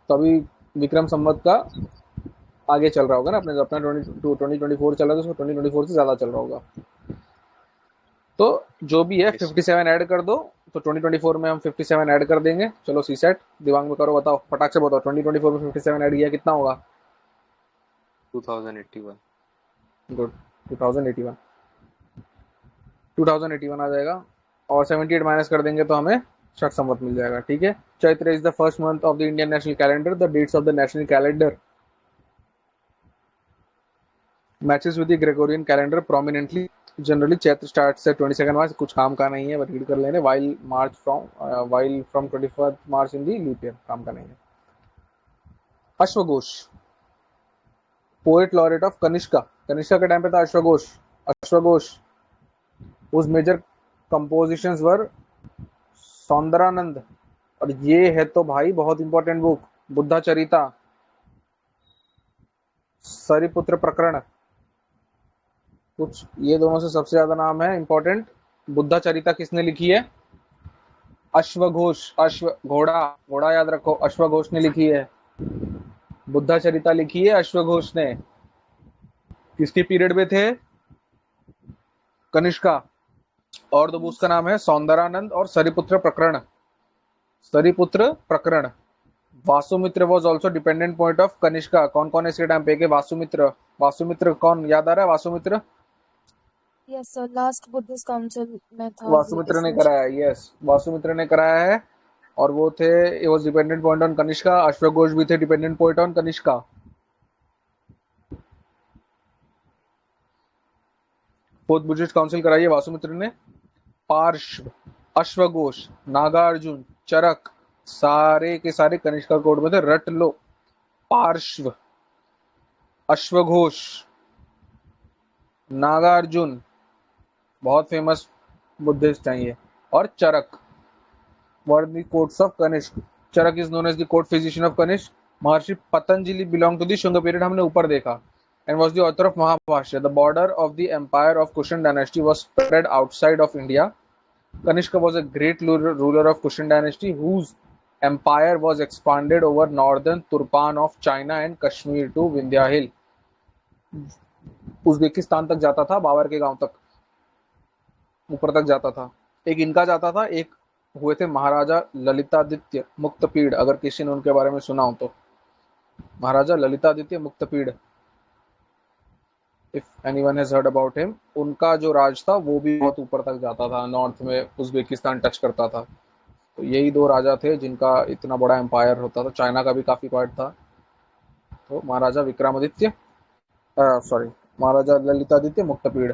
तो अभी विक्रम संवत का आगे चल रहा होगा ना, अपने अपना 2024 चल रहा है, तो 2024 से ज्यादा चल रहा होगा। तो जो भी है 57 ऐड कर दो, तो 2024 में हम 57 ऐड कर देंगे। चलो सीसेट दिमाग में करो, बताओ फटाक से बताओ, 2024 में 57 ऐड किया कितना होगा? 2081। गुड, 2081 आ जाएगा, और 78 माइनस कर देंगे तो हमें शक संवत मिल जाएगा। ठीक है। Chaitra is the first month of the Indian national calendar. The dates of the national calendar matches with the Gregorian calendar prominently. Generally Chaitra starts at 22 March, कुछ काम का नहीं है, बट रीड कर लेने। While from 21 March in the leap year, काम का नहीं है। अश्वघोष, poet laureate of Kanishka. Kanishka के टाइम पे था अश्वघोष। अश्वघोष उस मेजर कंपोजिशंस वर सौंदरानंद, और ये है तो भाई बहुत इंपॉर्टेंट बुक, बुद्धाचरिता, सरिपुत्र प्रकरण, कुछ ये दोनों से सबसे ज्यादा नाम है इंपॉर्टेंट। बुद्धाचरिता किसने लिखी है? अश्वघोष। अश्व घोड़ा, घोड़ा याद रखो, अश्वघोष ने लिखी है। बुद्धाचरिता लिखी है अश्वघोष ने। किसके पीरियड में थे? कनिष्का। और दो बुक्स का नाम है सौंदरानंद और सरिपुत्र प्रकरण। सरिपुत्र प्रकरण। Vasumitra was also dependent point of Kanishka. कौन कौन है इसके टाइम पे के? वासुमित्र। वासुमित्र कौन, याद आ रहा है? Vasumitra, yes sir, last Buddhist council में था वासुमित्र ने कराया है। यस, वासुमित्र ने कराया है, और वो थे, it was dependent point on Kanishka. अश्वघोष भी थे dependent point on Kanishka. Fourth Buddhist council कराई है वासुमित्र ने। पार्श्व, अश्वघोष, नागार्जुन, चरक, सारे के सारे कनिष्का कोड में थे। रट लो, पार्श्व, अश्वघोष, नागार्जुन, बहुत फेमस बुद्धिस्ट हैं ये, और चरक were the courts of Kanishk. Charak is known as the court physician of Kanishk. Maharshi Patanjali belonged to the Shunga period, हमने ऊपर देखा, and was the author of Mahabhashya. The border of the empire of Kushan dynasty was spread outside of India. Kanishka was a great ruler of Kushan dynasty whose empire was expanded over northern Turpan of China and Kashmir to Vindhya Hill. Uzbekistan तक जाता था, बाबर के गांव तक, ऊपर तक जाता था। एक इनका जाता था, एक हुए थे महाराजा ललितादित्य मुक्तपीड़, अगर किसी ने उनके बारे में सुना हो तो। Maharaja Lalitaditya Muktapida, if anyone has heard about him, उनका जो राज था वो भी बहुत ऊपर तक जाता था, नॉर्थ में उज्बेकिस्तान टच करता था। तो यही दो राजा थे जिनका इतना बड़ा एम्पायर होता था। चाइना का भी काफी पार्ट था। तो महाराजा विक्रमादित्य, सॉरी, महाराजा ललितादित्य मुक्तपीड़,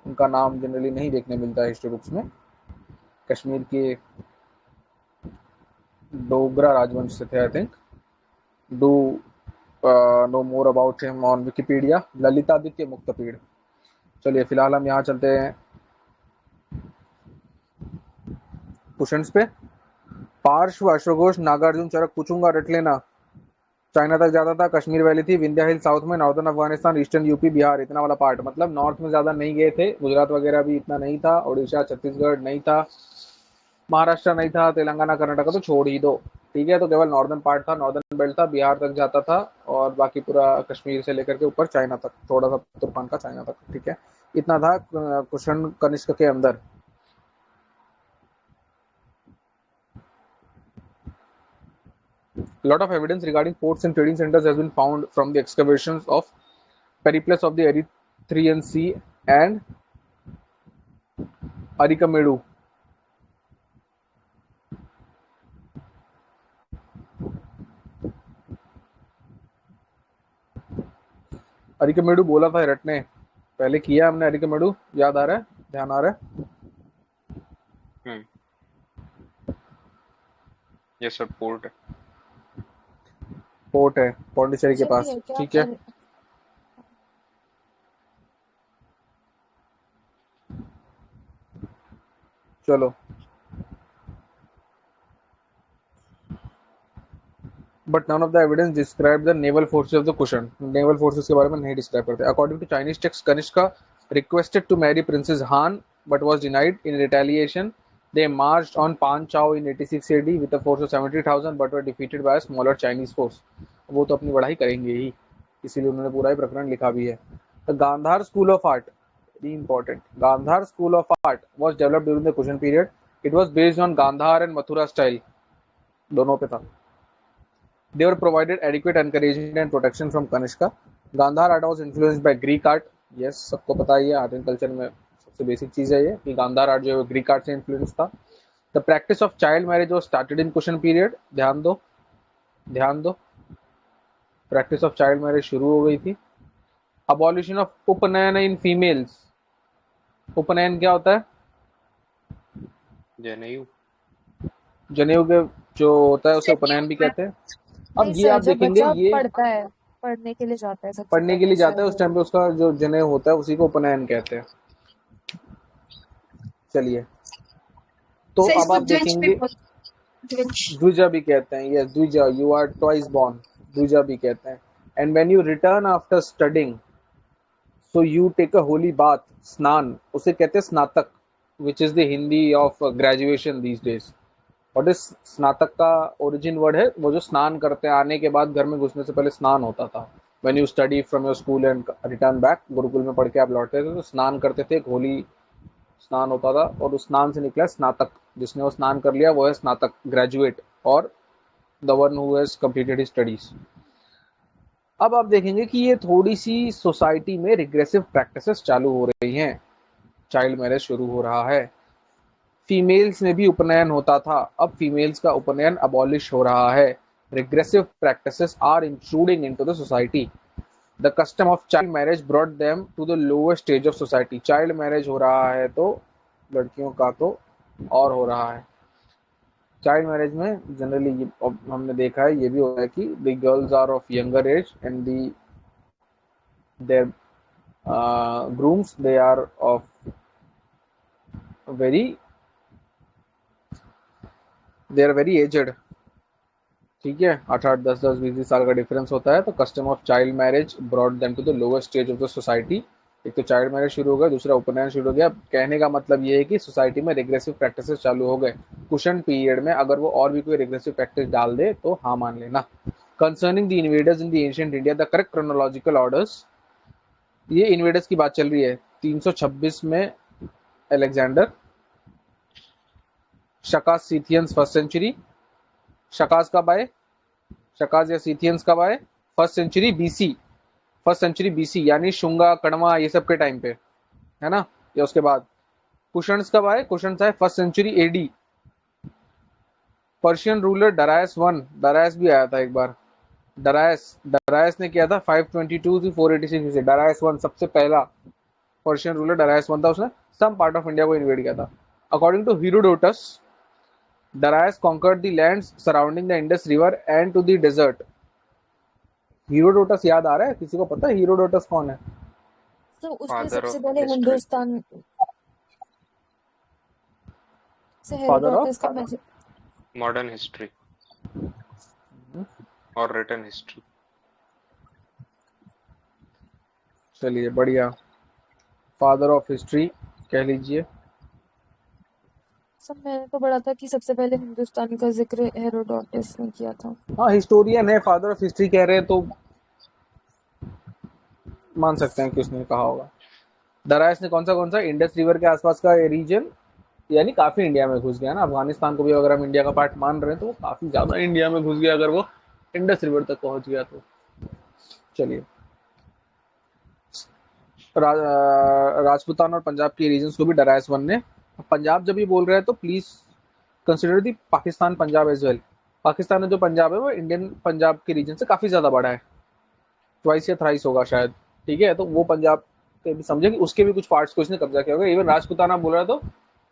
उनका नाम जनरली नहीं देखने मिलता है हिस्ट्री बुक्स में। कश्मीर के डोगरा राजवंश से थे, I think. Do know more about him on Wikipedia. Lalitaditya Muktapida. चलिए फिलहाल हम यहाँ चलते हैं क्वेश्चंस पे। पार्श्व, अश्वघोष, नागार्जुन, चरक पूछूंगा, रट लेना। चाइना तक जाता था, कश्मीर वैली थी, विंध्या हिल साउथ में, northern Afghanistan, eastern UP, Bihar, इतना वाला पार्ट, मतलब नॉर्थ में ज्यादा नहीं गए थे। गुजरात वगैरह भी इतना नहीं था, उड़ीसा छत्तीसगढ़ नहीं था, महाराष्ट्र नहीं था, तेलंगाना कर्नाटक तो छोड़ ही दो। ठीक है, तो केवल नॉर्दर्न पार्ट था, नॉर्दर्न बेल्ट था, बिहार तक जाता था, और बाकी पूरा कश्मीर से लेकर के ऊपर चाइना तक, थोड़ा सा तुर्पान का चाइना तक। ठीक है, इतना था कुशन कनिष्क के अंदर। lot of evidence regarding ports and trading centers has been found from the excavations of Periplus of the Erythraean Sea and Arikamedu. Arikamedu बोला था रटने, पहले किया हमने अरिकमेडु, याद आ रहा है, ध्यान आ रहा है? ये सर पोर्ट है। पोर्ट है पौंडीचेरी के सही पास, है क्या ठीक है। चलो, but none of the evidence describe the naval forces of the Kushan. Naval forces के बारे में नहीं डिस्क्राइब करते। According to Chinese text, Kanishka requested to marry Princess Han but was denied. In retaliation, they marched on Panchao in 86 AD with a force of 70,000 but were defeated by a smaller Chinese force. वो तो अपनी बढ़ाई करेंगे ही, इसीलिए उन्होंने पूरा ही प्रकरण लिखा भी है। The Gandhar School of Art, very important. Gandhar School of Art was developed during the Kushan period. It was based on Gandhar and Mathura style, दोनों पे था। They were provided adequate encouragement and protection from Kanishka. Gandhar art was influenced by Greek art. Yes, सबको पता ही है, art and culture में सबसे basic चीज़ है ये कि गांधार आर्ट जो है ग्रीक आर्ट से इन्फ्लुएंस था। The practice of child marriage was started in cushion period. ध्यान दो, ध्यान दो, प्रैक्टिस ऑफ चाइल्ड मैरिज शुरू हो गई थी। अबॉलिशन ऑफ उपनयन इन फीमेल्स। उपनयन क्या होता है? जनेऊ। जनेऊ के जो होता है उसे उपनयन भी कहते हैं। अब नहीं ये सर, आप जब देखेंगे, बच्चा ये पढ़ता है, पढ़ने के लिए जाता है सबसे पढ़ने के पहले लिए जाता है, सर उस टाइम पे उसका जो जनेऊ होता है उसी को उपनयन कहते हैं। चलिए, तो सर अब इसको आप द्विज भी देखेंगे, द्विज। द्विजा भी कहते हैं। Yes, dvija, you are twice born, dvija भी कहते हैं। And when you return after studying, so you take a holy bath, snana, उसे कहते हैं snataka, which is the Hindi of graduation these days. What is snataka का ओरिजिन वर्ड है, वो जो स्नान करते हैं, आने के बाद घर में घुसने से पहले स्नान होता था। When you study from your school and return back, Gurukul में पढ़ के आप लौटते थे तो स्नान करते थे, एक होली स्नान होता था, और उस स्नान से निकला स्नातक। जिसने वो स्नान कर लिया वो है स्नातक, ग्रेजुएट, और the one who has completed his studies. अब आप देखेंगे कि ये थोड़ी सी सोसाइटी में रिग्रेसिव प्रैक्टिसेस चालू हो रही हैं, चाइल्ड मैरिज शुरू हो रहा है। फीमेल्स में भी उपनयन होता था, अब फीमेल्स का उपनयन अबॉलिश हो रहा है। Regressive practices are intruding into the society. The custom of child marriage brought them to the lower stage of society. Child marriage हो रहा है तो लड़कियों का तो और हो रहा है। चाइल्ड मैरिज में जनरली हमने देखा है, ये भी होता है कि the girls are of younger age and their grooms they are of very aged, ठीक है। 8-8, 10-10, 20-20 साल का डिफरेंस होता है। तो custom of child marriage brought them to the lower stage of the society. एक तो चाइल्ड मैरिज शुरू हो गया, दूसरा उपनयन शुरू हो गया। कहने का मतलब ये है कि सोसाइटी में रिग्रेसिव प्रैक्टिसेस चालू हो गए। कुशन पीरियड में अगर वो और भी कोई रिग्रेसिव प्रैक्टिस डाल दे तो हाँ मान लेना। Concerning the invaders in the ancient India, the correct chronological orders, ये इन्वेडर्स की बात चल रही है। 326 में Alexander, Shakas Scythians first century. Shakas कब आए? शकास या सीथियंस कब आए? First century BC, first century BC, यानी शुंगा, कड़वा, ये सब के टाइम पे, है ना, या उसके बाद। कुशन्स कब आए? कुशन्स आए first century AD. Persian ruler Darius one, Darius भी आया था एक बार। डरायस ने किया था 522 से 486 से। डरायस वन सबसे पहला पर्शियन रूलर डरायस वन था, उसने सम पार्ट ऑफ इंडिया को इन्वेड किया था। According to Herodotus, Darius conquered the lands surrounding the Indus River and to the desert. Herodotus याद आ रहा है? किसी को पता है हीरोडोटस कौन है? तो उसने फादर सबसे ऑफ पहले हिस्ट्री। हिंदुस्तान से फादर हेरोडोटस ऑफ का मैसेज मॉडर्न हिस्ट्री और रिटन हिस्ट्री। चलिए बढ़िया, फादर ऑफ हिस्ट्री कह लीजिए। सब मैंने तो पढ़ा था कि सबसे पहले हिंदुस्तान का जिक्र हेरोडोटस ने किया था। हाँ, हिस्टोरियन है, फादर ऑफ हिस्ट्री कह रहे हैं तो मान सकते हैं कि उसने कहा होगा। डरायस ने कौन सा इंडस रिवर के आसपास का रीजन, यानी काफी इंडिया में घुस गया ना। अफगानिस्तान को भी अगर हम इंडिया का पार्ट मान रहे हैं तो वो काफी ज्यादा इंडिया में घुस गया अगर वो इंडस रिवर तक पहुंच गया तो। चलिए, राजपूतान और पंजाब के रीजन्स को भी डरायस वन ने। पंजाब जब भी बोल रहे हैं तो please consider the Pakistan Punjab as well. Pakistan में जो पंजाब है वो इंडियन पंजाब के रीजन से काफी ज्यादा बड़ा है, ट्वाइस या थ्राइस होगा शायद, ठीक है, तो वो पंजाब के भी समझे कि उसके भी कुछ पार्ट्स को इसने कब्जा किया होगा। इवन राजपूताना बोल रहा है तो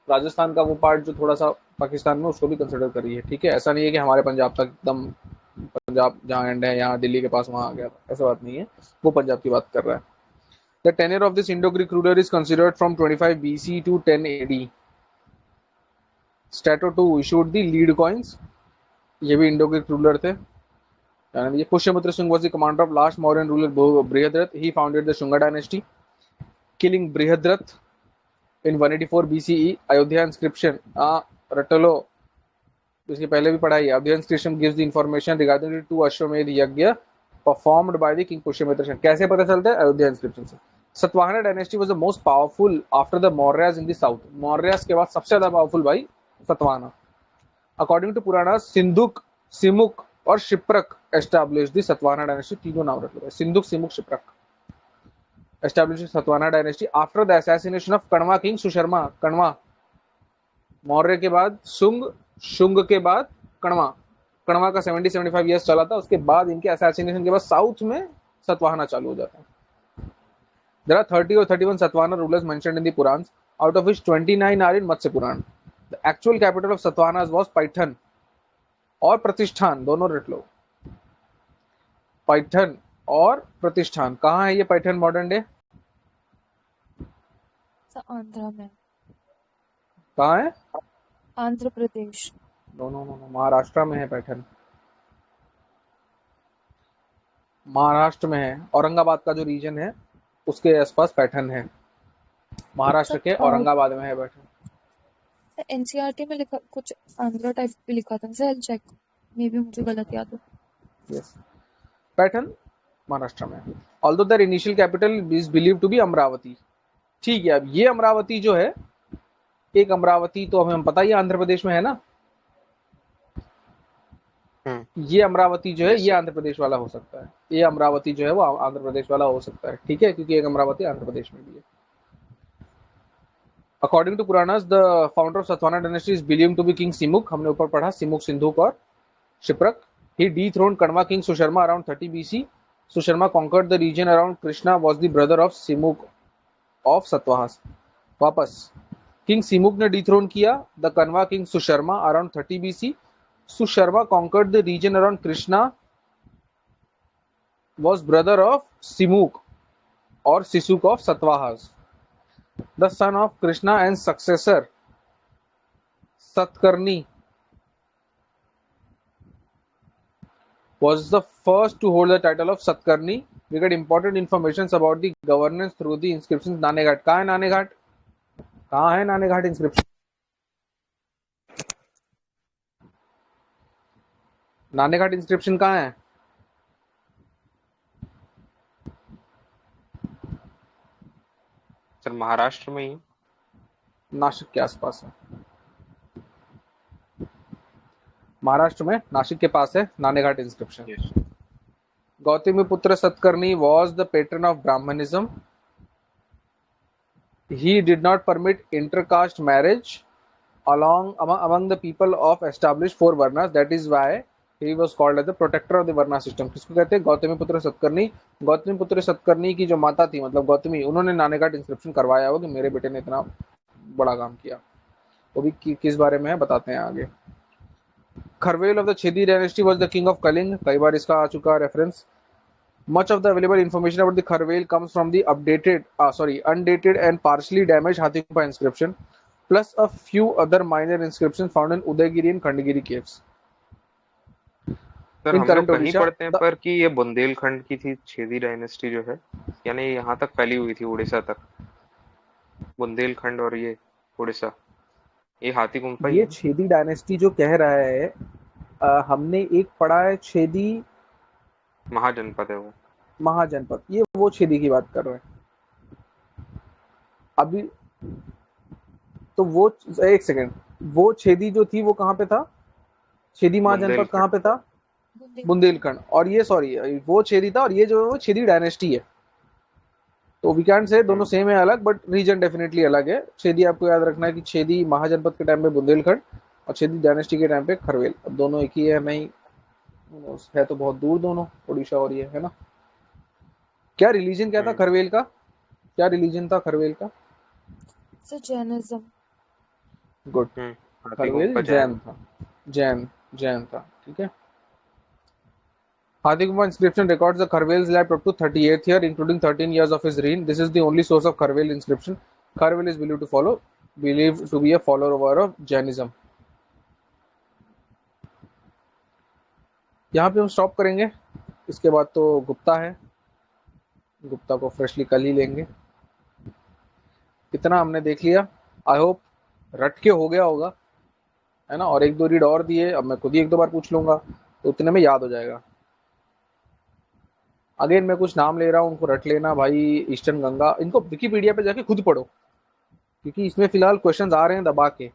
राजस्थान का वो पार्ट जो थोड़ा सा पाकिस्तान में, उसको भी कंसिडर करिए। ठीक है, ऐसा नहीं है कि हमारे पंजाब तक एकदम, पंजाब जहाँ एंड है यहाँ दिल्ली के पास वहां आ गया था, ऐसा बात नहीं है, वो पंजाब की बात कर रहा है। The tenure of this Indo Greek ruler is considered from 25 BC to 10 AD। Strato two issued the lead coins, ये भी इंडो-ग्रीक रूलर थे। ये Pushyamitra Singh was the commander of last Mauryan ruler Brihadrath. He founded the Shunga dynasty, killing Brihadrath in 184 BCE. Ayodhya inscription, रटलो, इसके पहले भी पढ़ाई है। Ayodhya inscription gives the information regarding the two अश्वमेध यज्ञ performed by the king Pushyamitra Singh. कैसे पता चलता है? अयोध्या inscription से। Satavahana dynasty was the most powerful after the Mauryas in the south। Mauryas के बाद सबसे ज्यादा पावरफुल भाई सतवाहना। अकॉर्डिंग टू पुराना, सिंधुक, सिमुक और शिप्रक एस्टैब्लिश दी सतवाहना डायनेस्टी। तीनों नाम रख लो, Sindhuk, Simuk, Shiprak establish Satavahana dynasty after the assassination of Kanva king Susharma. Kanva Maurya के बाद शुंग, शुंग के बाद कण्वा। कण्वा का 70-75 ईयर्स चला था, उसके बाद इनके असैसिनेशन के बाद साउथ में सतवाहना चालू हो जाता है। There are 30 or 31 Satavahana rulers mentioned in the Puranas, out of which 29 are in Matsya Purana. The actual capital of Satavahanas was Paithan और प्रतिष्ठान, दोनों रट लो। पैठन और प्रतिष्ठान कहाँ है? ये पैठन मॉडर्न डे आंध्र में। कहाँ है? Andhra Pradesh. No no no, Maharashtra में है पैठन, महाराष्ट्र में है। औरंगाबाद का जो रीजन है उसके आसपास पैठन है, महाराष्ट्र के औरंगाबाद में है पैठन। एनसीईआरटी में लिखा कुछ आंध्र टाइप भी लिखा था, सेल चेक, मे बी मुझे गलत याद हो। यस, पैठन महाराष्ट्र में है। Although their initial capital is believed to be Amaravati. ठीक है, अब ये अमरावती जो है, एक अमरावती तो हमें पता ही आंध्र प्रदेश में है ना, ये अमरावती जो है ये आंध्र प्रदेश वाला हो सकता है, ये अमरावती जो है वो आंध्र प्रदेश वाला हो सकता है। ठीक है, क्योंकि एक अमरावती आंध्र प्रदेश में भी है। According to Puranas, the founder of Satavahana dynasty is believed to be king Simuk. हमने ऊपर पढ़ा सिमुक, सिंधुक और Shiprak. He dethroned Kanva king Susharma around 30 BC। Susharma conquered the region around Krishna, was the brother of Simuk of Satavahas. वापस किंग सिमुक ने डिथ्रोन किया the Kanva king Susharma around 30 BC। Susharma conquered the region around Krishna, was brother of Simuk or Sisuk of Satvahas, the son of Krishna and successor Satkarni was the first to hold the title of Satkarni. We get important information about the governance through the inscriptions. Naneghat कहाँ है? नानेघाट कहाँ है? Naneghat inscription, Naneghat inscription कहाँ है? Sir Maharashtra में ही, नासिक के आसपास है, महाराष्ट्र में नासिक के पास है Naneghat inscription. yes. Gautamiputra Satakarni was the patron of Brahmanism. He did not permit intercaste marriage among the people of established 4 varnas. That is why he was called as the protector of the varna system. किसको कहते हैं? गौतमीपुत्र सतकर्णी। गौतमीपुत्र सतकर्णी की जो माता थी, मतलब गौतमी, उन्होंने Naneghat inscription करवाया हो कि मेरे बेटे ने इतना बड़ा काम किया। वो भी किस बारे में है बताते हैं आगे। Kharavela of the Chedi dynasty was the king of Kalinga. कई बार इसका आ चुका reference. Much of the available information about the Kharvel comes from the undated and partially damaged Hathigumpha inscription, plus a few other minor inscriptions found in Udaygiri and Khandagiri caves. Sir हम लोग कहीं पढ़ते हैं पर कि ये बुंदेलखंड की थी छेदी डायनेस्टी जो है, यानी यहाँ तक फैली हुई थी, उड़ीसा तक। बुंदेलखंड और ये उड़ीसा, ये हाथीगुम्फा। ये छेदी डायनेस्टी जो कह रहा है, हमने एक पढ़ा है छेदी महाजनपद है वो, महाजनपद, ये वो छेदी की बात कर रहे हैं अभी। तो वो एक सेकंड, वो छेदी जो थी वो कहाँ पे था? छेदी महाजनपद कहाँ पे था? बुंदेलखंड। और ये वो छेदी था, और ये जो है वो छेदी डायनेस्टी है। तो वी कैन से दोनों सेम है, अलग, बट रीजन डेफिनेटली अलग है। छेदी आपको याद रखना है कि छेदी महाजनपद के टाइम पे बुंदेलखंड और छेदी डायनेस्टी के टाइम पे खरवेल। अब दोनों एक ही है, नहीं है तो बहुत दूर दोनों, उड़ीसा और ये है ना। क्या रिलीजन क्या था खरवेल का? क्या रिलीजन था खरवेल का? Sir Jainism. गुड। हाथी खरवेल गुम्फा जैन जैन। था। जैन था, ठीक है। Hathigumpha inscription records the Kharvel's life up to 38th year, including 13 years of his reign. This is the only source of Kharvel inscription. Kharvel is believed to be a follower of Jainism. यहाँ पे हम stop करेंगे, इसके बाद तो गुप्ता है, गुप्ता को freshly कल ही लेंगे। इतना हमने देख लिया, आई होप रट के हो गया होगा, है ना। और एक दो रीड और दिए, अब मैं खुद ही एक दो बार पूछ लूंगा तो उतने में याद हो जाएगा। अगेन मैं कुछ नाम ले रहा हूँ, उनको रट लेना भाई। ईस्टर्न गंगा, इनको विकिपीडिया पे जाके खुद पढ़ो, क्योंकि इसमें फिलहाल क्वेश्चंस आ रहे हैं दबा के,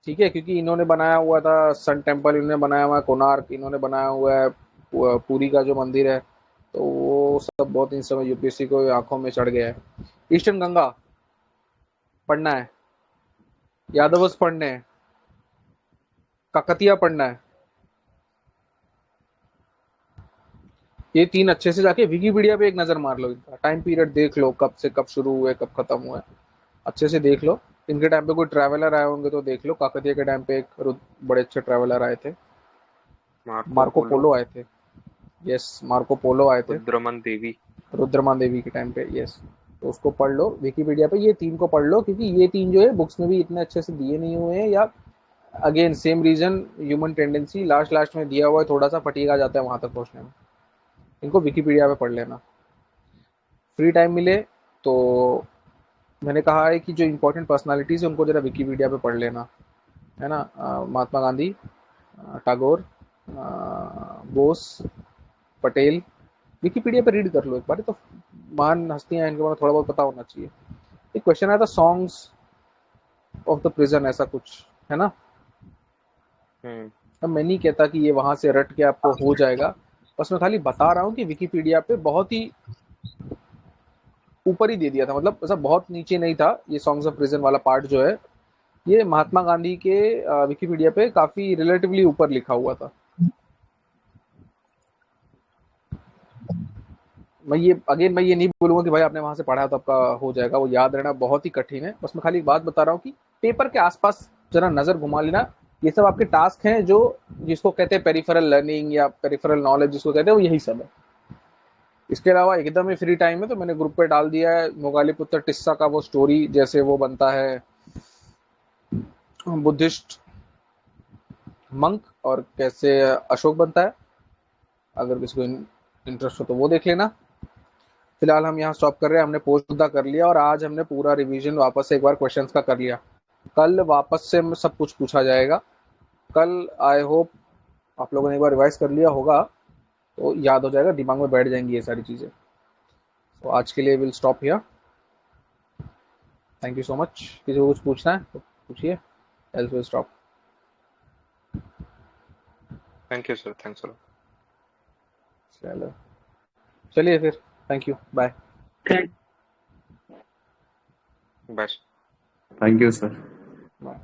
ठीक है। क्योंकि इन्होंने बनाया हुआ था सन टेम्पल, इन्होंने बनाया हुआ है कोणार्क, इन्होंने बनाया हुआ है पुरी का जो मंदिर है, तो वो सब बहुत इन समय यूपीएससी को आंखों में चढ़ गया है। ईस्टर्न गंगा पढ़ना है, यादवस पढ़ने हैं, काकतिया पढ़ना है। ये तीन अच्छे से जाके विकिपीडिया पे एक नजर मार लो, इनका टाइम पीरियड देख लो, कब से कब शुरू हुए कब खत्म हुए, अच्छे से देख लो। इनके टाइम पे कोई ट्रैवलर आए होंगे तो देख लो। काकतिया के टाइम पे एक बड़े अच्छे ट्रैवलर आए थे, मार्को पोलो आए थे। यस, मार्को पोलो आए थे। रुद्रमान देवी के टाइम पे, यस। तो उसको पढ़ लो विकिपीडिया पे, ये तीन को पढ़ लो, क्योंकि ये तीन जो है बुक्स में भी इतने अच्छे से दिए नहीं हुए हैं, या again same reason, human tendency, last में दिया हुआ है, थोड़ा सा फटीक आ जाता है वहां तक पहुंचने में। इनको विकिपीडिया पे पढ़ लेना, फ्री टाइम मिले तो। मैंने कहा है कि जो इंपॉर्टेंट पर्सनालिटीज है उनको जरा विकिपीडिया पे पढ़ लेना, है ना। महात्मा गांधी, टैगोर, बोस, पटेल, विकिपीडिया पे रीड कर लो एक बार, तो महान हस्तियां हैं, इनके बारे में थोड़ा बहुत पता होना चाहिए। एक क्वेश्चन आया था सॉन्ग्स ऑफ द प्रिजन, ऐसा कुछ है ना। अब मैं नहीं कहता कि ये वहां से रट के आपको हो जाएगा, बस मैं खाली बता रहा हूँ कि विकिपीडिया पे बहुत ही ऊपर ही दे दिया था, मतलब ऐसा बहुत नीचे नहीं था। ये सॉन्ग्स ऑफ प्रिजन वाला पार्ट जो है, ये महात्मा गांधी के विकिपीडिया पे काफी रिलेटिवली ऊपर लिखा हुआ था। मैं ये नहीं बोलूंगा कि भाई आपने वहां से पढ़ा तो आपका हो जाएगा, वो याद रहना बहुत ही कठिन है। बस मैं खाली एक बात बता रहा हूँ कि पेपर के आसपास जरा नजर घुमा लेना। ये सब आपके टास्क हैं, जो जिसको कहते हैं पेरिफेरल लर्निंग या पेरिफेरल नॉलेज जिसको कहते हैं, वो यही सब है। इसके अलावा एकदम ही फ्री टाइम है तो मैंने ग्रुप पे डाल दिया है मोगालीपुत्र टिस्सा का वो स्टोरी, जैसे वो बनता है बुद्धिस्ट मंक और कैसे अशोक बनता है। अगर किसी को इंटरेस्ट हो तो वो देख लेना। फिलहाल हम यहाँ स्टॉप कर रहे हैं, हमने पोस्ट मुद्दा कर लिया और आज हमने पूरा रिवीजन वापस से एक बार क्वेश्चंस का कर लिया। कल वापस से सब कुछ पूछा जाएगा। कल आई होप आप लोगों ने एक बार रिवाइज कर लिया होगा तो याद हो जाएगा, दिमाग में बैठ जाएंगी ये सारी चीज़ें। तो आज के लिए will stop here. Thank you so much. किसी को कुछ पूछना है तो पूछिए, else will stop. Thank you sir, thanks a lot. चलिए फिर, thank you, bye bye. Thank you sir. Bye.